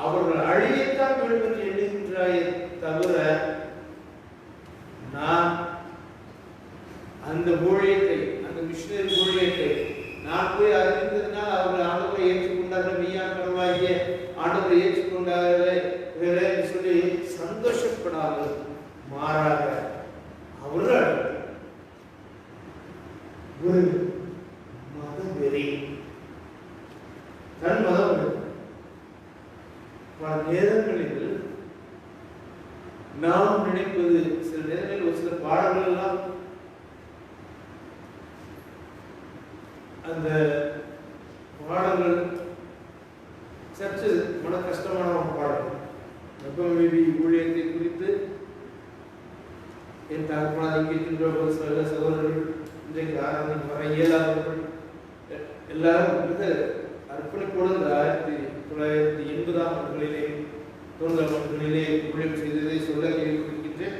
அவர்கள் அழியத்தான் வேண்டும் என்று எண்ணுகின்றாயே தவிர, நான் அந்த ஊழியத்தை, அந்த மிஷனரி ஊழியத்தை நான் போய் அறிந்ததினால் அவர்கள் ஆண்டவரை ஏற்றுக்கொண்டார்கள், மெய்யான கடவுளாகிய ஆண்டவரை ஏற்றுக்கொண்டார்கள் சொல்லி சந்தோஷப்படாமல், மாறாக அவர்கள் ஒரு மதவெறி, தன் மதம். பல நேரங்களில் நாம் நினைப்பது, சில நேரங்களில் ஒரு சில பாடல்கள் எல்லாம் அந்த பாடல்கள் சற்று மன கஷ்டமான பாடல்கள். நெப்போலியன் ஊழியத்தை குறித்து என் தகப்பனார் இங்கே இருக்கின்ற ஒரு சில சகோதரர்கள், இன்றைக்கு ஆராதனை வர இயலாதவர்கள் எல்லாரும் மிக அர்ப்பணிப்போடு 1980ஆம் ஆண்டுகளிலே 90ஆம் ஆண்டுகளிலே ஊழியம் செய்ததை சொல்ல கேள்விப்பட்டிருக்கின்றேன்.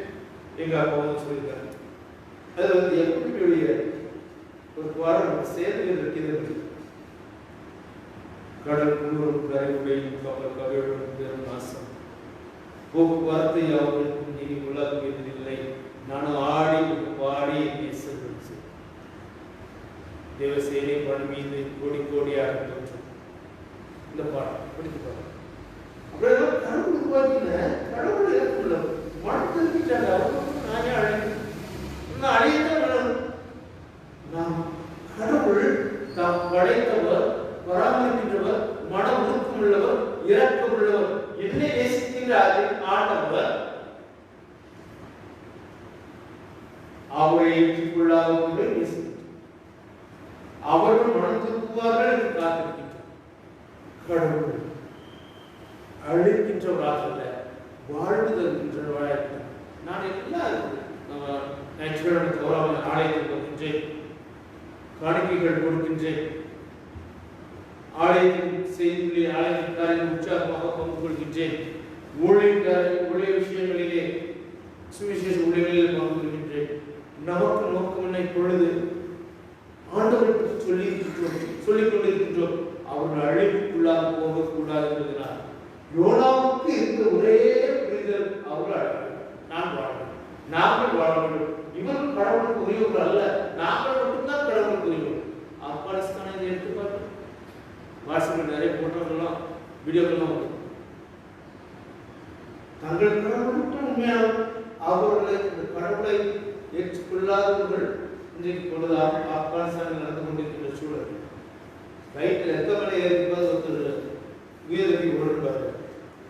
எங்கள் அப்பாவும் சொல்லியிருக்காங்க. அது எப்படியுடைய ஒரு வாரம் சேர்ந்து இருக்கிறது. கடல் முழுவதும் கரையுடையும் கப்பல் கவிழும் பெரும் நாசம், போக்குவரத்து யாவருக்கும் நீ உலகவில்லை, நானும் ஆடி பாடி நேசம். தேவசேனை பண் மீது கோடி கோடியாக தோன்றும். இந்த பாடம் படித்து பாருங்க. அப்படியே கடவுள் உருவாக்கின கடவுள் இறக்குள்ள மனத்திற்கிட்டாங்க. அவர்களுக்கு நானே அழியத்தான் நாம் கடவுள் தாம் படைத்தவர், பராமரிக்கின்றவர், மன உருக்கம் உள்ளவர், இரக்கம் உள்ளவர், என்னை நேசிக்கின்ற ஆண்டவர். அவரை ஏற்றுக்கொள்ளாதவர்களை நேசிக்கின்றார். அவர்கள் மனம் திருப்புவார்கள் என்று காத்திருக்கின்றார். கடவுள் அழிக்கின்றவராக வாழ்வு தருகின்றவராக. நான் எல்லாரும் ஞாயிற்றுக்கிழமை தவறாமல் ஆலயத்தில் வருகின்றேன், காணிக்கைகள் கொடுக்கின்றேன். ஆலயத்தின் செய்திகளை, ஆலயத்தின் காரியம் உற்சாகமாக பங்கு கொள்கின்றேன். ஊழிய விஷயங்களிலே, சுவிசேஷ ஊழியர்களிலே பங்கு கொள்கின்றேன். நமக்கு நோக்கம் என்ன? இப்பொழுது ஆண்டவரை பற்றி சொல்லிக் கொண்டிருக்கின்றோம். அவர்கள் அழிவுக்குள்ளாக போகக்கூடாது என்பதனால் யோனாவுக்கு இருந்த ஒரே புரிதல், அவர்கள் நான் வாழ வேண்டும், நாங்கள் வாழ வேண்டும். இவர்கள் கடவுளுக்கு உரியவர்கள் அல்ல, நாங்கள் மட்டும்தான் கடவுளுக்கு உரியவர்கள். ஆப்கானிஸ்தானை எடுத்து பார்த்து வாட்ஸ்அப்பில் நிறைய போட்டோக்கெல்லாம் வீடியோக்கெல்லாம் வரும். தங்கள் கடவுள் மட்டும் உண்மையான அவர்களை, இந்த கடவுளை ஏற்றுக்கொள்ளாதவர்கள் இன்றைக்கு பொழுது ஆப்கானிஸ்தானில் நடந்து கொண்டிருக்கின்ற சூழல். ரைட்டில் எந்த மலை ஏறிப்பாது ஒருத்தர் உயர்த்தி ஓடுவார்.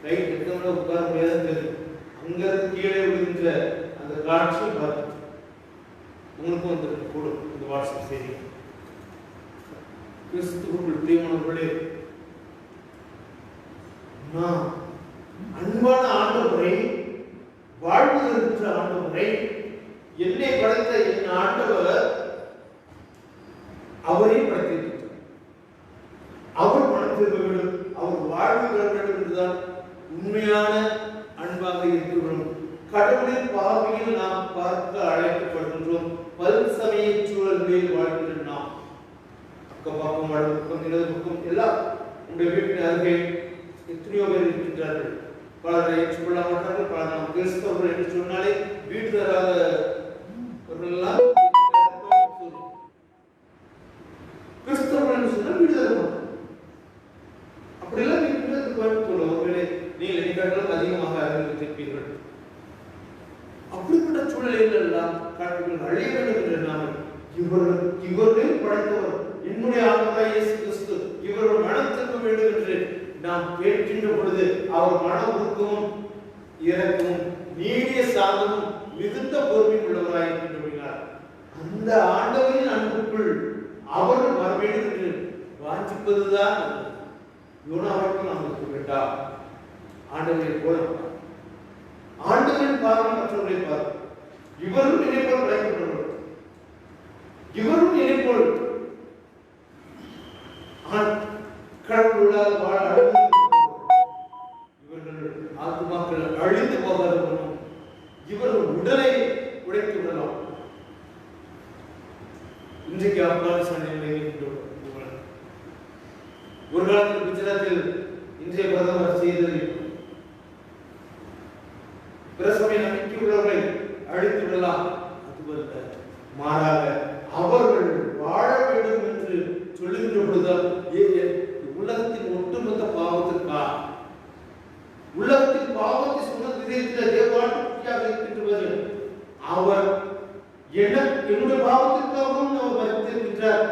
ரைட் எந்த மலை உட்கார முடியாதுன்னு தெரியும். அங்கிருந்து கீழே விழுகின்ற அந்த காட்சியை பார்த்து உங்களுக்கும் வந்து கூடும் இந்த வாட்ஸ்அப் செய்தி. கிறிஸ்துவுக்குள் பிரியமானவர்களே, நாம் அன்பான ஆண்டவரை, வாழ்வு இருக்கின்ற ஆண்டவரை, என்னை படைத்த என் ஆண்டவர் அவரை படைத்திருக்கிறார். அவர் மனம் திரும்ப வேண்டும், அவர் வாழ்வு பெற வேண்டும் என்றுதான் உண்மையான அன்பாக இருக்கிறோம். கடவுளின் பார்வையில் நாம் பார்க்க அழைக்கப்படுகின்றோம். பல் சமய சூழல்களில் வாழ்கின்ற நாம் அக்கம் பக்கம், வலது பக்கம், இடது பக்கம் எல்லாம் உங்களுடைய வீட்டின் அருகே எத்தனையோ பேர் இருக்கின்றார்கள். பலரை ஏற்றுக்கொள்ள மாட்டார்கள். பலர் நாம் கிறிஸ்தவர்கள் என்று சொன்னாலே வீடு தராதவர்களெல்லாம் கிறிஸ்தவர்கள் என்று சொன்னால் வீடு தர மாட்டார். அப்படியெல்லாம் வீட்டு கோயம்புத்தூர் ஒருவேளை நீங்கள் நிகழ்வுகளும் அதிகமாக அறிந்திருப்பீர்கள். அப்படிப்பட்ட சூழலில் எல்லாம் கடவுள் அழிய வேண்டும் என்று நாம் இவர்கள் படைத்தவர் என்னுடைய ஆண்டவராகிய இயேசு கிறிஸ்து, இவர்கள் மனம் திரும்ப வேண்டும் என்று நாம் கேட்கின்ற பொழுது அவர் மன உருக்கமும் இரக்கமும் நீடிய சாந்தமும் மிகுந்த பொறுமை உள்ளவராய் இருக்கின்றார். அந்த ஆண்டவரின் அன்புக்குள் அவர்கள் வர வேண்டும் என்று வாஞ்சிப்பதுதான் யோனாவுக்கு நாம் இருக்க வேண்டாம். ஆண்டவரை போல ஆண்டவரின் பார்வை மற்றவர்களை பார்வை. இவரும் என்னை போல் படைக்கப்பட்டவர், இவரும் என்னை போல் கடவுளால் வாழ இவர்கள் ஆத்மாக்கள் அழிந்து போகாதவனும் இவர்கள் உடலை உடைத்து விடலாம். இன்றைக்கு ஆப்கானிஸ்தான் ஒரு காலத்தில் குஜராத்தில் இன்றைய பிரதமர் செய்தது பிரசமை நம்பிக்கை உள்ளவர்களை அழித்து விடலாம். அதுவல்ல, மாறாக அவர்கள் வாழ வேண்டும் என்று சொல்லுகின்ற பொழுதுதான் உலகத்தின் ஒட்டுமொத்த பாவத்திற்கா உலகத்தின் பாவத்தை சுமந்திருக்கிற தேவாட்டுயாக இருக்கின்றவர் அவர் என்னுடைய பாவத்திற்காகவும் அவர் மறித்திருக்கின்றார்.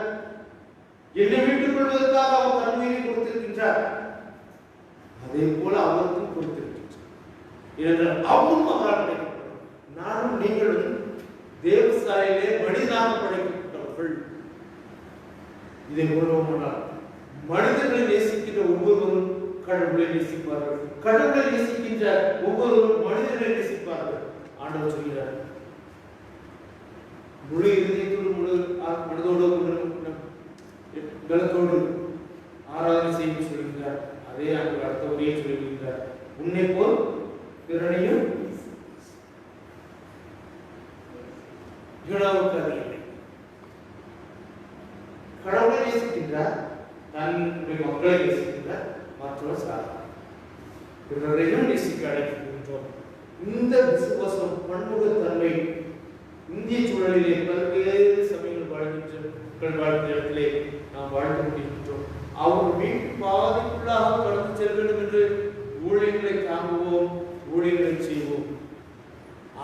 என்னை மீட்டுக் கொள்வதற்காக அவர் தன்மையை கொடுத்திருக்கின்றார். அதே போல அவருக்கும் கொடுத்திருக்கின்றார். ஏனென்றால் அவரும் அவரால் படைக்கப்பட்டவர், நானும் நீங்களும் தேவசாயிலே மனிதனாக படைக்கப்பட்டவர்கள். இதை உணர்வோமானால் மனிதர்களை நேசிக்கின்ற ஒவ்வொருவரும் கடவுளை நேசிப்பார்கள், கடவுளை நேசிக்கின்ற ஒவ்வொருவரும் மனிதர்களை நேசிப்பார்கள். ஆண்டவர் சொல்கிறார், முழு இதயத்தோடு முழு மனதோடு பலத்தோடு ஆராதனை செய்ய சொல்கிறார். அதே ஆண்டு அடுத்த உரையை சொல்கிறார், உன்னை போல் பிறனையும் யோனாவுக்கு அது இல்லை. கடவுளை நேசிக்கின்றார், தன்னுடைய மக்களை நேசிக்கின்றார், மற்றவர் சாதா பிறரையும் நேசிக்க அழைக்கின்றோம். இந்த விசுவாசம் பன்முகத்தன்மை இந்திய சூழலிலே பல்வேறு சமயங்கள் வாழ்கின்ற இடத்திலே நாம் வாழ்ந்து கொண்டிருக்கின்றோம். அவர் வீட்டு பாதைக்குள்ளாக கடந்து செல்ல வேண்டும் என்று ஊழியர்களை தாங்குவோம், ஊழியர்களை செய்வோம்,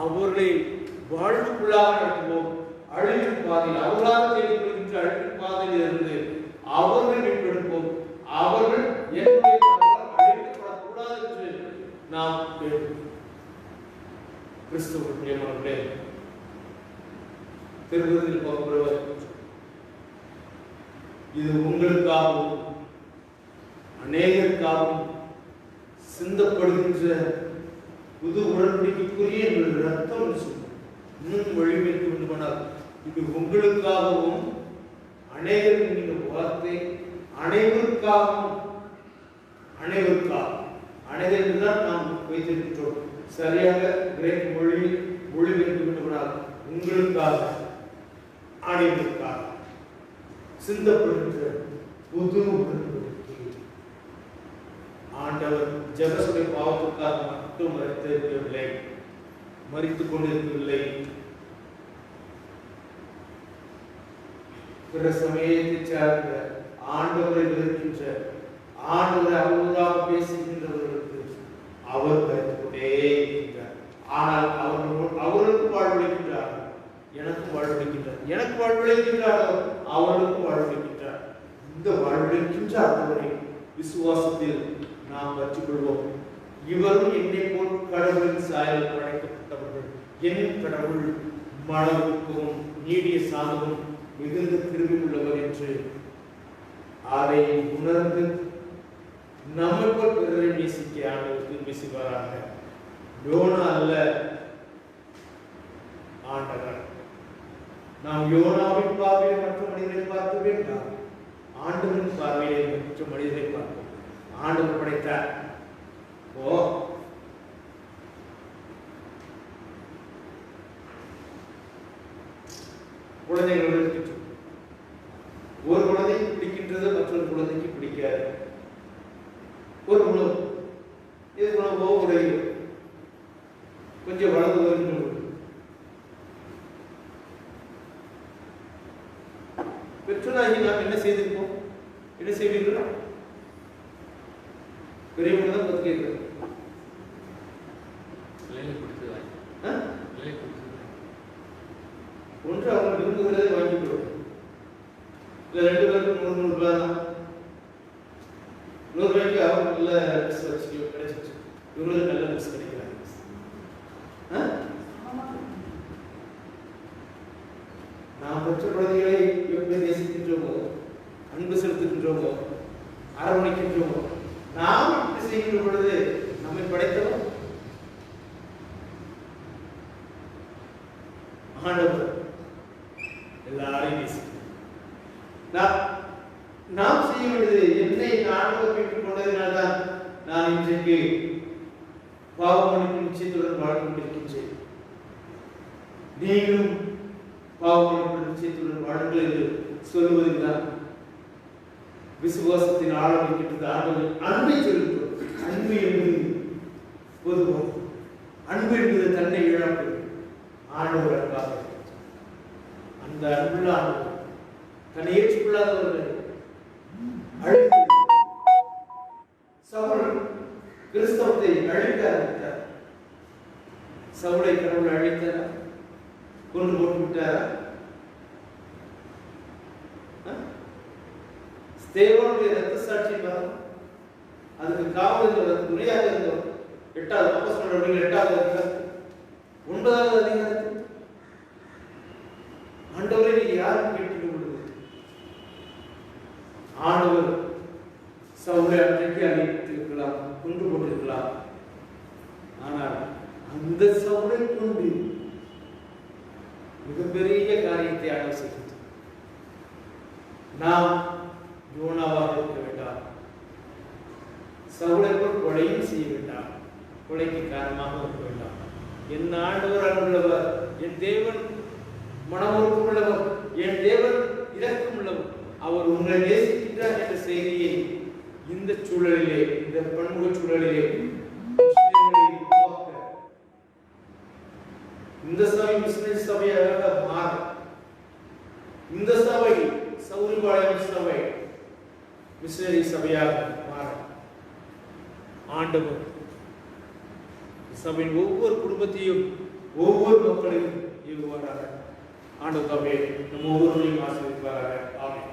அவர்களை வாழ்வுக்குள்ளாக நடத்துவோம். அழிவின் பாதையில் அவர்களாக தேடிக்கொள்கின்ற அழிவின் பாதையில் இருந்து அவர்களை மீட்டெடுப்போம். அவர்கள் என்னுடைய அழிக்கப்படக்கூடாது என்று நாம் கேட்போம். கிறிஸ்துவ பிரியமானவர்களே, திருவிருந்தில் போகிறவர் இது உங்களுக்காகவும் அநேகருக்காகவும் சிந்தப்படுகின்ற புது உடன்படிக்கைக்குரிய எங்கள் ரத்தம் இன்னும் வழிமைக்கு வேண்டுமானால் இது உங்களுக்காகவும் அநேகருக்கு என்கிற வார்த்தை அனைவருக்காகவும் அனைவருக்கு தான் நாம் வைத்திருக்கின்றோம். சரியாக கிரேக்க மொழியில் மொழிபெயர்த்து வேண்டுமானால் உங்களுக்காக அனைவருக்காக சிந்தப்படுகின்ற புது உடன்படிக்கை. ஆண்டவர் ஜெபசுடைய பாவத்திற்காக மட்டும் மறித்திருக்கவில்லை, மறித்துக் கொண்டிருக்கவில்லை. பிற சமயத்தை சார்ந்த ஆண்டவரை விருக்கின்ற ஆண்டவரை அவர்களாக பேசுகின்றவர்களுக்கு அவர் மறித்துக் கொண்டே இருக்கின்றார். ஆனால் அவர்களுக்கு வாழ்வளிக்கின்றார், எனக்கு வாழ்வளிக்கின்றார், எனக்கு வாழ்வளிக்கின்றார், அவர்களுக்கு வாழ்வளிக்கின்றார். இந்த வாழ்வளிக்கின்ற ஆண்டவரை விசுவாசத்தில் நாம் பற்றிக் கொள்வோம். இவரும் என்னை போல் கடவுளின் சாயல் படைக்கப்பட்டவர்கள். என் கடவுள் மனதுக்கும் நீடிய சாதமும் மிகுந்த கிருபை உள்ளவர் என்று அதை உணர்ந்து நம்மை போல் பிறரை நேசிக்க ஆண்டவருக்கு பேசுவாராக. யோனா அல்ல ஆண்டவர். நாம் யோனாவின் பார்வையை மற்ற மனிதரை பார்க்க வேண்டாம், ஆண்டவரின் பார்வையை மற்ற மனிதரை பார்ப்போம். ஆண்டவர் படைத்தார். குழந்தைகள் இருக்கின்றோம், ஒரு குழந்தைக்கு பிடிக்கின்றது மற்றொரு குழந்தைக்கு பிடிக்காது. ஒரு உணவு, இது உணவோ உடையோ கொஞ்சம் வளர்ந்து வருகின்ற பெற்றோராகி நாம் என்ன செய்திருப்போம்? என்ன செய்வீர்கள்? பெரியவங்க தான் பத்து கேட்கிறது. ஒன்று அவங்க விரும்புகிறதை வாங்கி கொடுக்கும். இல்லை 2 பேருக்கு 100 ரூபாய் தான். 100 ரூபாய்க்கு அவங்க நல்ல ட்ரெஸ் வச்சு கிடைச்சிச்சு, இவங்களுக்கு நல்ல ட்ரெஸ் கிடைக்கிறாங்க. நாம் பெற்ற குழந்தைகளை எப்படி நேசிக்கின்றோமோ, அன்பு செலுத்துகின்றோமோ, அரவணைக்கின்றோமோ, நாம் இப்படி செய்கின்ற பொழுது நம்மை படைத்தவர் ஆண்டவர் எல்லாரையும் நேசிக்கிறார். நாம் செய்ய வேண்டியது என்னை ஆண்டவர் பெற்றுக் கொண்டதினால்தான் நான் இன்றைக்கு பாவமன்னிப்பு நிச்சயத்துடன் வாழ்ந்து கொண்டிருக்கின்றேன். நீங்களும் பாவமன்னிப்பு நிச்சயத்துடன் வாழுங்கள் என்று சொல்லுவதுதான் விசுவாசத்தின் ஆழம் இருக்கின்றது. ஆண்டவர் அன்பை சொல்லுங்கள். அன்பு என்பது பொதுவாக அன்பு என்பது தன்னை இழப்பு. ஆண்டவர் அன்பாக அந்த அன்புள்ள ஆண்டவர் தன்னை ஏற்றுக்கொள்ளாதவர்கள் அழித்து சவுல் கிறிஸ்தவத்தை அழிக்க ஆரம்பித்தார். சவுலை கடவுள் அழித்தாரா? கொண்டு போட்டு விட்டாரா? தேவனுடைய ரத்த சாட்சி அதுக்கு காவல் துணையாக இருந்தோம். 8வது அப்போஸ்தலர்கள் 8வது அதிகாரம் 9வது அதிகாரத்தில் ஆண்டவரை நீங்க யாரும் கேட்டுக்க முடியாது. ஆண்டவர் சவுலை அன்றைக்கு அழித்திருக்கலாம், கொண்டு போட்டிருக்கலாம். ஆனால் அந்த சவுலை கொண்டு மிகப்பெரிய காரியத்தை ஆலோசித்தது. நாம் யோனாவாக இருக்க வேண்டாம். சவுலை போல் கொலையும் செய்ய வேண்டாம். கொலைக்கு காரணமாக இருக்க வேண்டாம். என் ஆண்டவர் அன்புள்ளவர், என் தேவன் மனமுறுக்கம் உள்ளவர், என் தேவன் இரக்கம் உள்ளவர், அவர் உங்களை நேசிக்கின்றார் என்ற செய்தியை இந்த சூழலிலே, இந்த பன்முக சூழலிலே இந்த சபை மிஷனரி சபையாக மாற, இந்த சபை சவுரிபாளையம் சபை மிஷனரி சபையாக மாற ஆண்டவர் சபையின் ஒவ்வொரு குடும்பத்தையும் ஒவ்வொரு மக்களையும் ஏவுவாராக. ஆண்டவர் சபையை நம்ம ஒவ்வொருவரையும் ஆசீர்வதிப்பாராக. ஆமென்.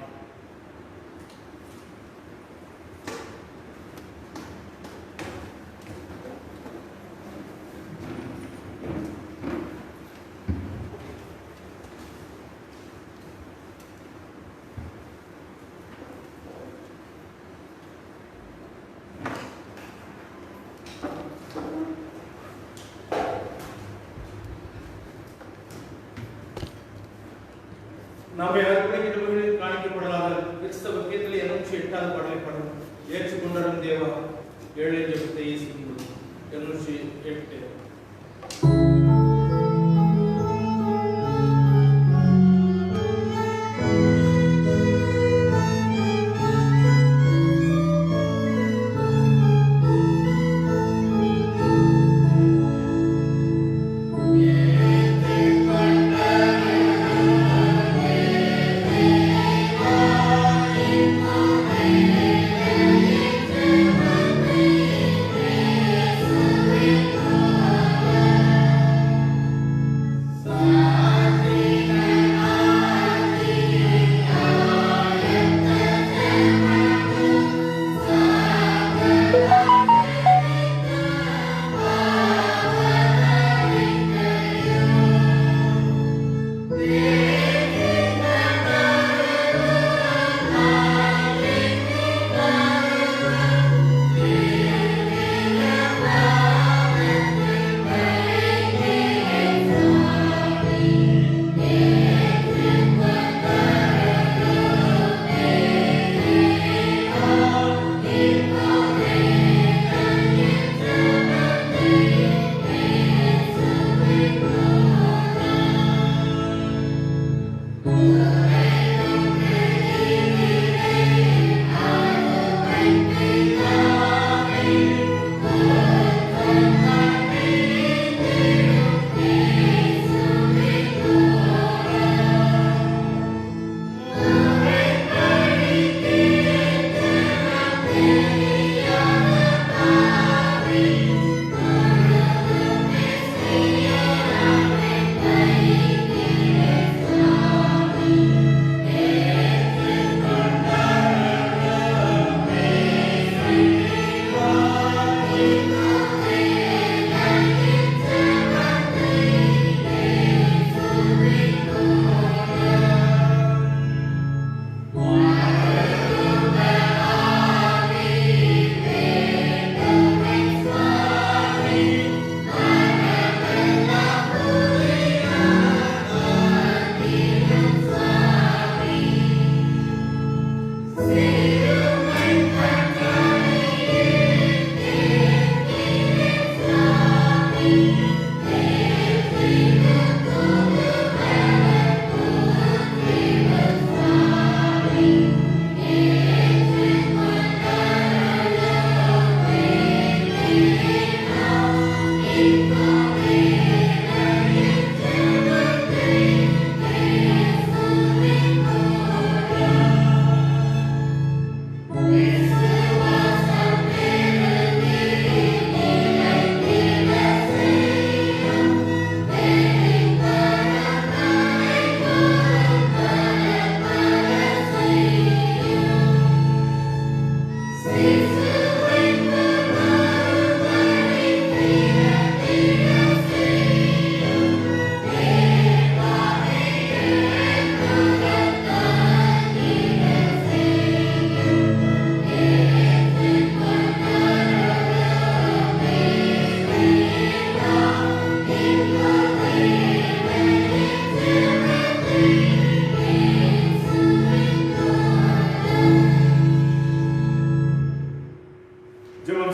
நாம் எல்லாருக்கும் காணிக்கப்படலாக கிறிஸ்தவ கீர்த்தனை 208வது பாடலை பாடணும். ஏற்றுக்கொண்டாரும் தேவா ஏழை ஜெபத்தை இயேசுவின் 208. Amen.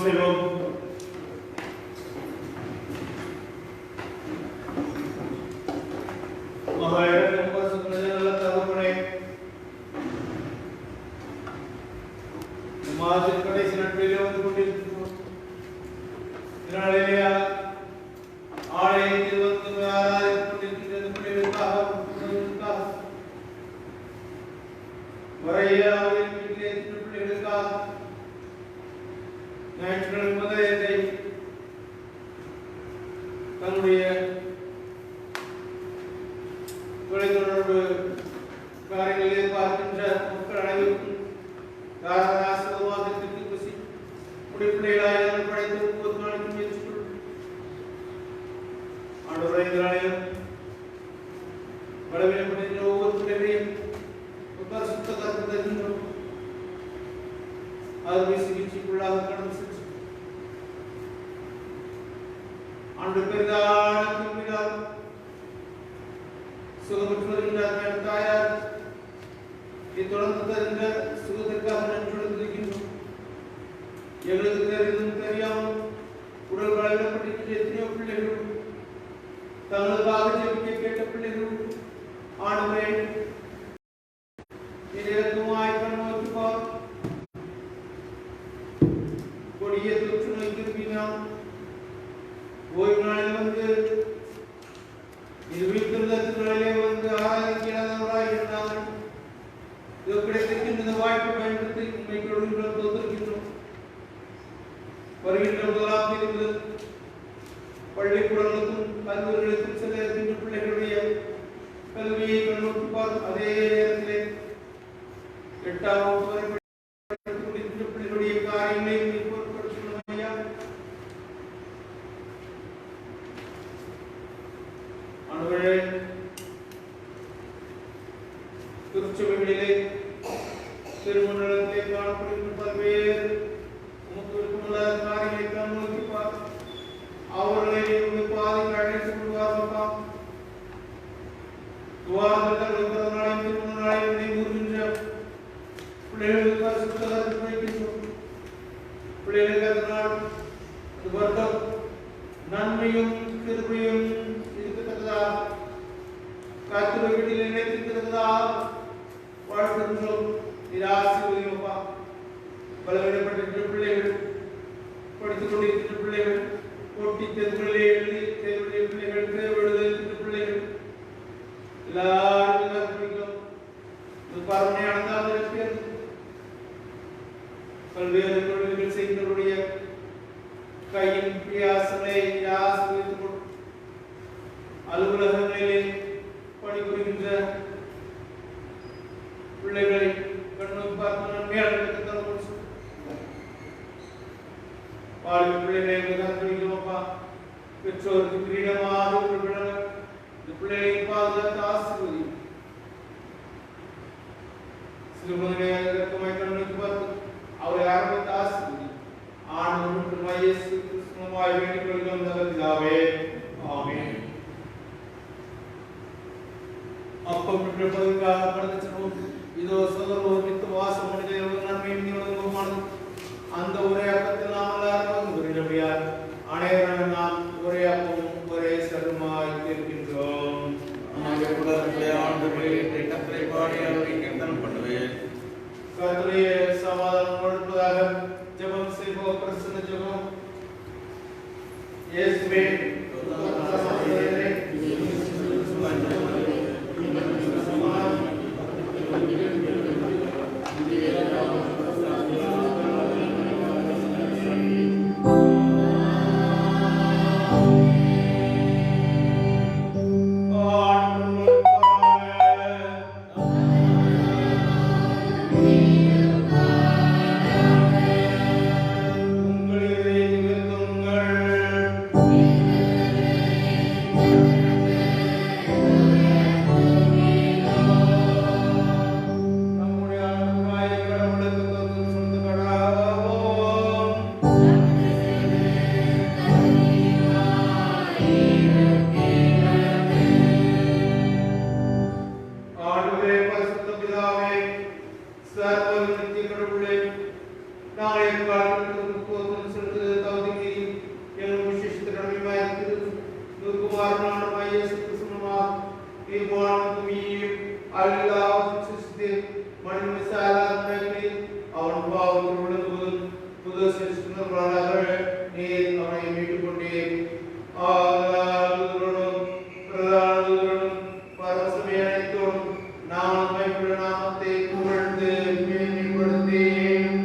செய்வோம். மகாயிரம் பரிசுத்த தகப்பனே, மாதத்தின் கடைசி நாட்களிலே வந்து கொண்டிருக்கிறோம். இதனாலேயா ஆலயத்தில் வந்து ஆராதித்துக் கொண்டிருக்கின்றது பிள்ளைகளுக்காக வரையிலாவில் வீட்டிலே பிள்ளைகளுக்காக ஞாயிற்றுக்கிழமை முதலை தன்னுடைய தொலைத்தொடர்பு காரியங்களிலே பார்க்கின்ற மக்கள் அனைவருக்கும் ஆசீர்வாதத்திற்கு குசி பிள்ளைகளாக படைத்து ஒவ்வொரு நாளைக்கும் முயற்சிக்கொள்ளும் ஆண்டவரே, இந்த நாளிலும் பலவீனப்பட்டிருக்கிற ஒவ்வொரு பிள்ளைகளையும் சுத்த கருத்து தருகின்றோம். அறுவை சிகிச்சைக்குள்ளாக கடந்து சென்று ஆண்டு பெரிதான சுகமற்று வருகின்ற தாயார் தொடர்ந்து தருகின்ற சுகத்திற்காக நன்றி இருக்கின்றோம். எங்களுக்கு தெரிந்தும் தெரியாமல் உடல் பலவீனப்பட்டிருக்கின்ற எத்தனையோ பிள்ளைகள் தங்களுக்காக ஜெபிக்க கேட்ட பிள்ளைகள் ஆண்டவரே, இறைவனுமாய் கண்ணோக்கி பார். கொடிய தொற்று நோய் திரும்பினால் ஓய்வு நாளில் வந்து இது வீட்டிலே வந்து ஆராதிக்கிறார்களாய் இருந்தார்கள். இது கிடைத்திருக்கின்ற வாய்ப்பை பயன்படுத்தி உண்மை தோற்றிருக்கின்றோம். வருகின்ற முதலாம் தேதி முதல் பள்ளிக்கூடங்களுக்கும் கல்லூரிகளுக்கும் செல்ல இருக்கின்ற பிள்ளைகளுடைய கல்வியை கண்ணோக்கி பார்த்து அதே நேரத்திலே 8ஆம் வகுப்பு வரை படித்துக் கொண்டிருக்கின்ற பிள்ளைகளுடைய காரியங்களை பொருட்படுத்தணும் ஐயா. ஆண்டவரே, திருச்சபைகளிலே திருமணத்திலே காணப்படுகின்ற பல்வேறு உமக்கு விருப்பமுள்ள காரியங்களை கண்ணோக்கி பார்த்து அவர்களை உங்கள் பாதைக்கு அழைத்து கொள்வார்களா. துவாரங்கள் நாளையும் திருமண நாளையும் நினைவுகின்ற பிள்ளைகளுக்கு பரிசுத்தகத்தை வைக்கின்றோம். பிள்ளைகளுக்கு அதனால் அது வருடம் நன்மையும் கிருபையும் இருக்கத்தக்கதா கர்த்தருடைய வீட்டில் நினைத்திருக்கிறதா வாழ்த்துகின்றோம். ஆசீர்வதிப்பா. பலவிடப்பட்டிருக்கிற பிள்ளைகள், படித்துக் கொண்டிருக்கின்ற பிள்ளைகள், போட்டி தேர்வுகளிலே எழுதி தேர்வுடைய பிள்ளைகள், தேர்வு எழுதுகின்ற பிள்ளைகள் எல்லாரும் படிக்கிறோம். பரமையான பேர் பல்வேறு தொழில்கள் செய்தவருடைய கையின் பிரியாசனை ஆசீர்வதித்து அலுவலகங்களிலே பணிபுரிகின்ற பிள்ளைகளை கண்ணோக்கி பார்த்து நன்மையான வாழ்வு பிள்ளைகளை படிக்கிறோம்ப்பா. பெற்றோருக்கு கிரீடமாக இந்த பிள்ளைகளை பாதுகாத்து ஆசீர்வதி. சிறுமதினை கண்ணோக்கி பார்த்து அவரை ஆரம்பித்து ஆசீர்வதி. ஆண்டவரும் இயேசு கிறிஸ்துவாய் வேண்டிக் கொள்கிறோம் பிதாவே. ஆமென். அப்பம் பெற்றதற்காக கடந்து செல்வோம். இதோ சகோதரர்களுக்கு வாசம் மனிதர்கள் நன்மையும் நீங்களும் அந்த ஒரே அப்பத்தில் நாம் எல்லாரும் குறிப்பிடார் அனைவரும் நாம் ஒரே அப்பமும் ஒரே சருமாய் இருக்கின்றோம். கர்த்தருடைய சமாதானம் கொடுப்பதாக ஜெபம் செய்வோம். பிரசன்ன ஜெபம். இயேசுவே நாளைய காலத்தில் அல்லாஹ் சிஸ்தே மணி மிசாலா நகரி அவன் பாவம் விழுந்து புது சிஸ்தர்களாக நீர் அவனை மீட்டுக் கொண்டே ஆதலாலும் பிரதானங்களும் பரமசபையனைத்தோடும் நாம் மைப்புள்ள நாமத்தை புகழ்ந்து மேன்மைப்படுத்தேன்.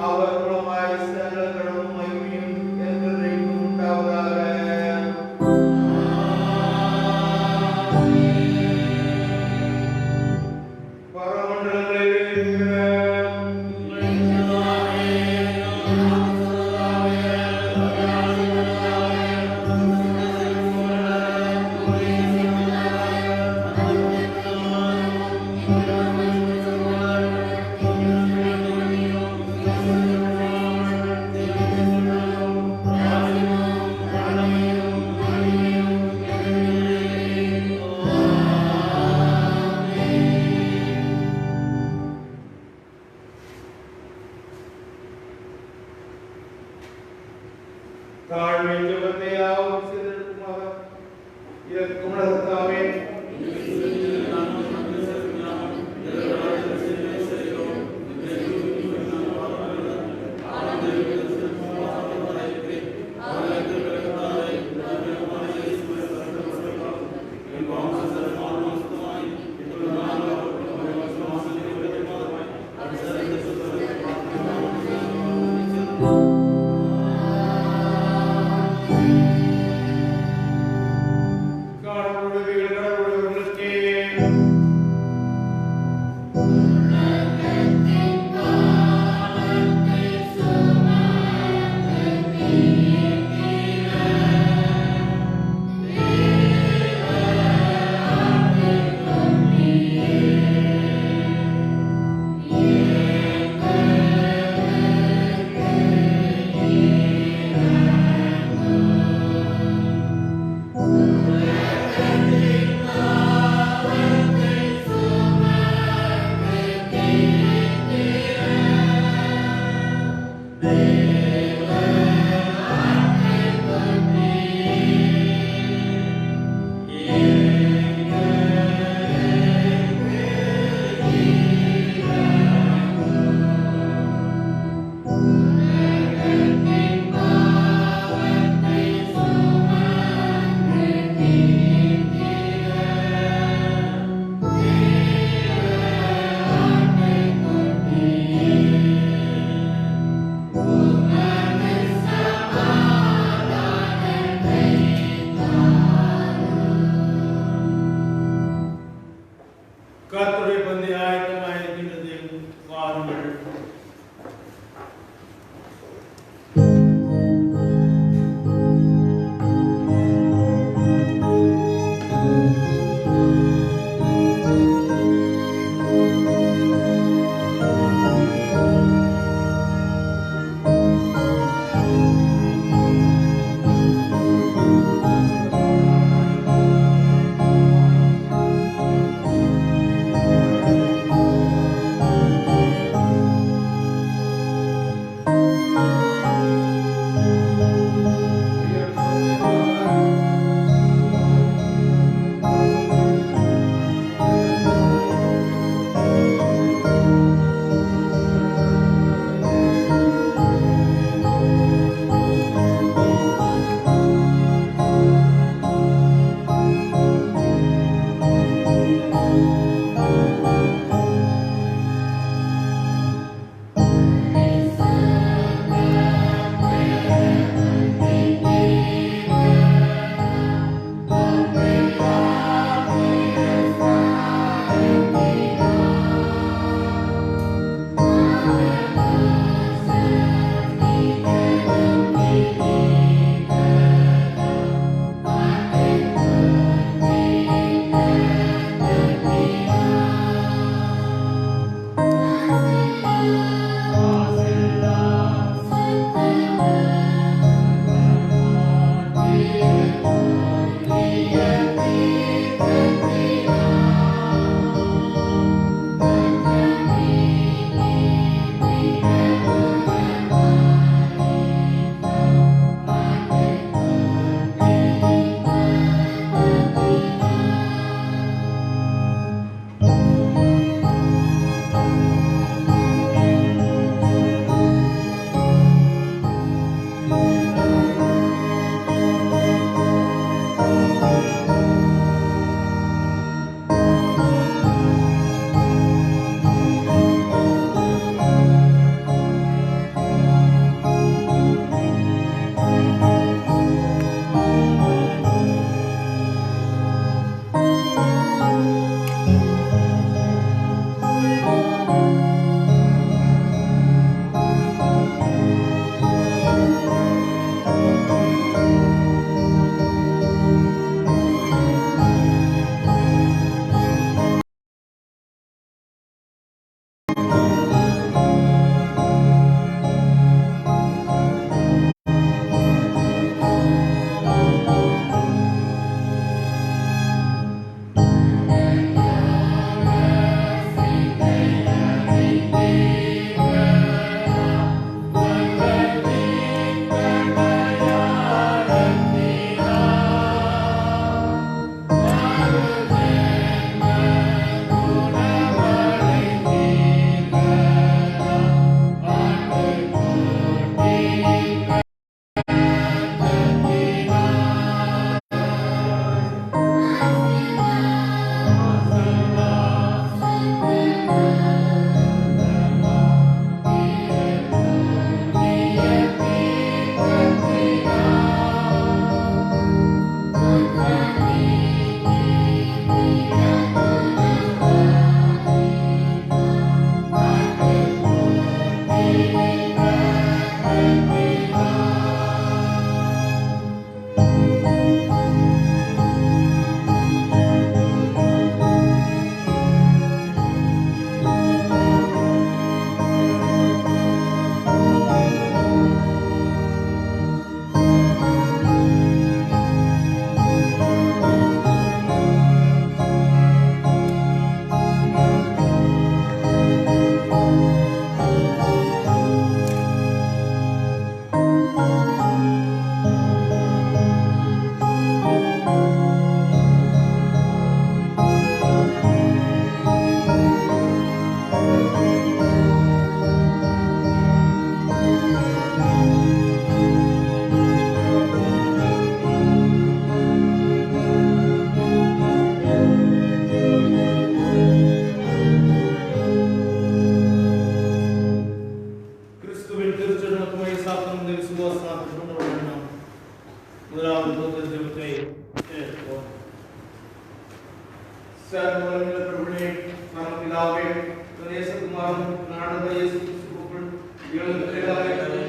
அவர் மூலமாய் சர்வவல்லவரே பரமபிதாவே நேசகுமாரன் நாடக இயேசு கிறிஸ்துவுக்குள் எழுந்தருளியவரே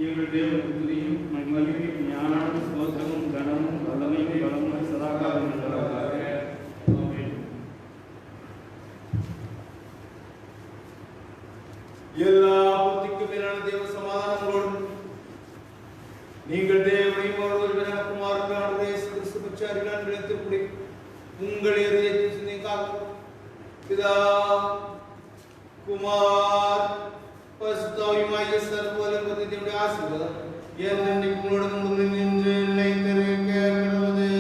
எங்கள் தேவனுக்கு துதியும் மகிமையும் ஞானமும் ஸ்தோத்திரமும் கனமும் வல்லமையும் வளமும் சதாகாலம் உண்டாவதாக. ஆமென். எல்லா புத்திக்கும் மேலான தேவ சமாதானங்களோடும் நீங்கள் தேவனையும் அவருடைய குமாரனான இயேசு கிறிஸ்து பச்சாரினால் நிலைத்திருப்படி உங்கள் இதயத்தை சிந்திக்காக பிதா குமார் பரிசுத்தாவியுமாகிய சர்வவல்லவருடைய தேவனுடைய ஆசீர்வாதம் என்றென்றைக்கும் உங்களோடு நின்று நிலைத்திருக்க கடவுளே.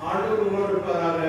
ஆண்டவர் உங்களோடு இருப்பாராக.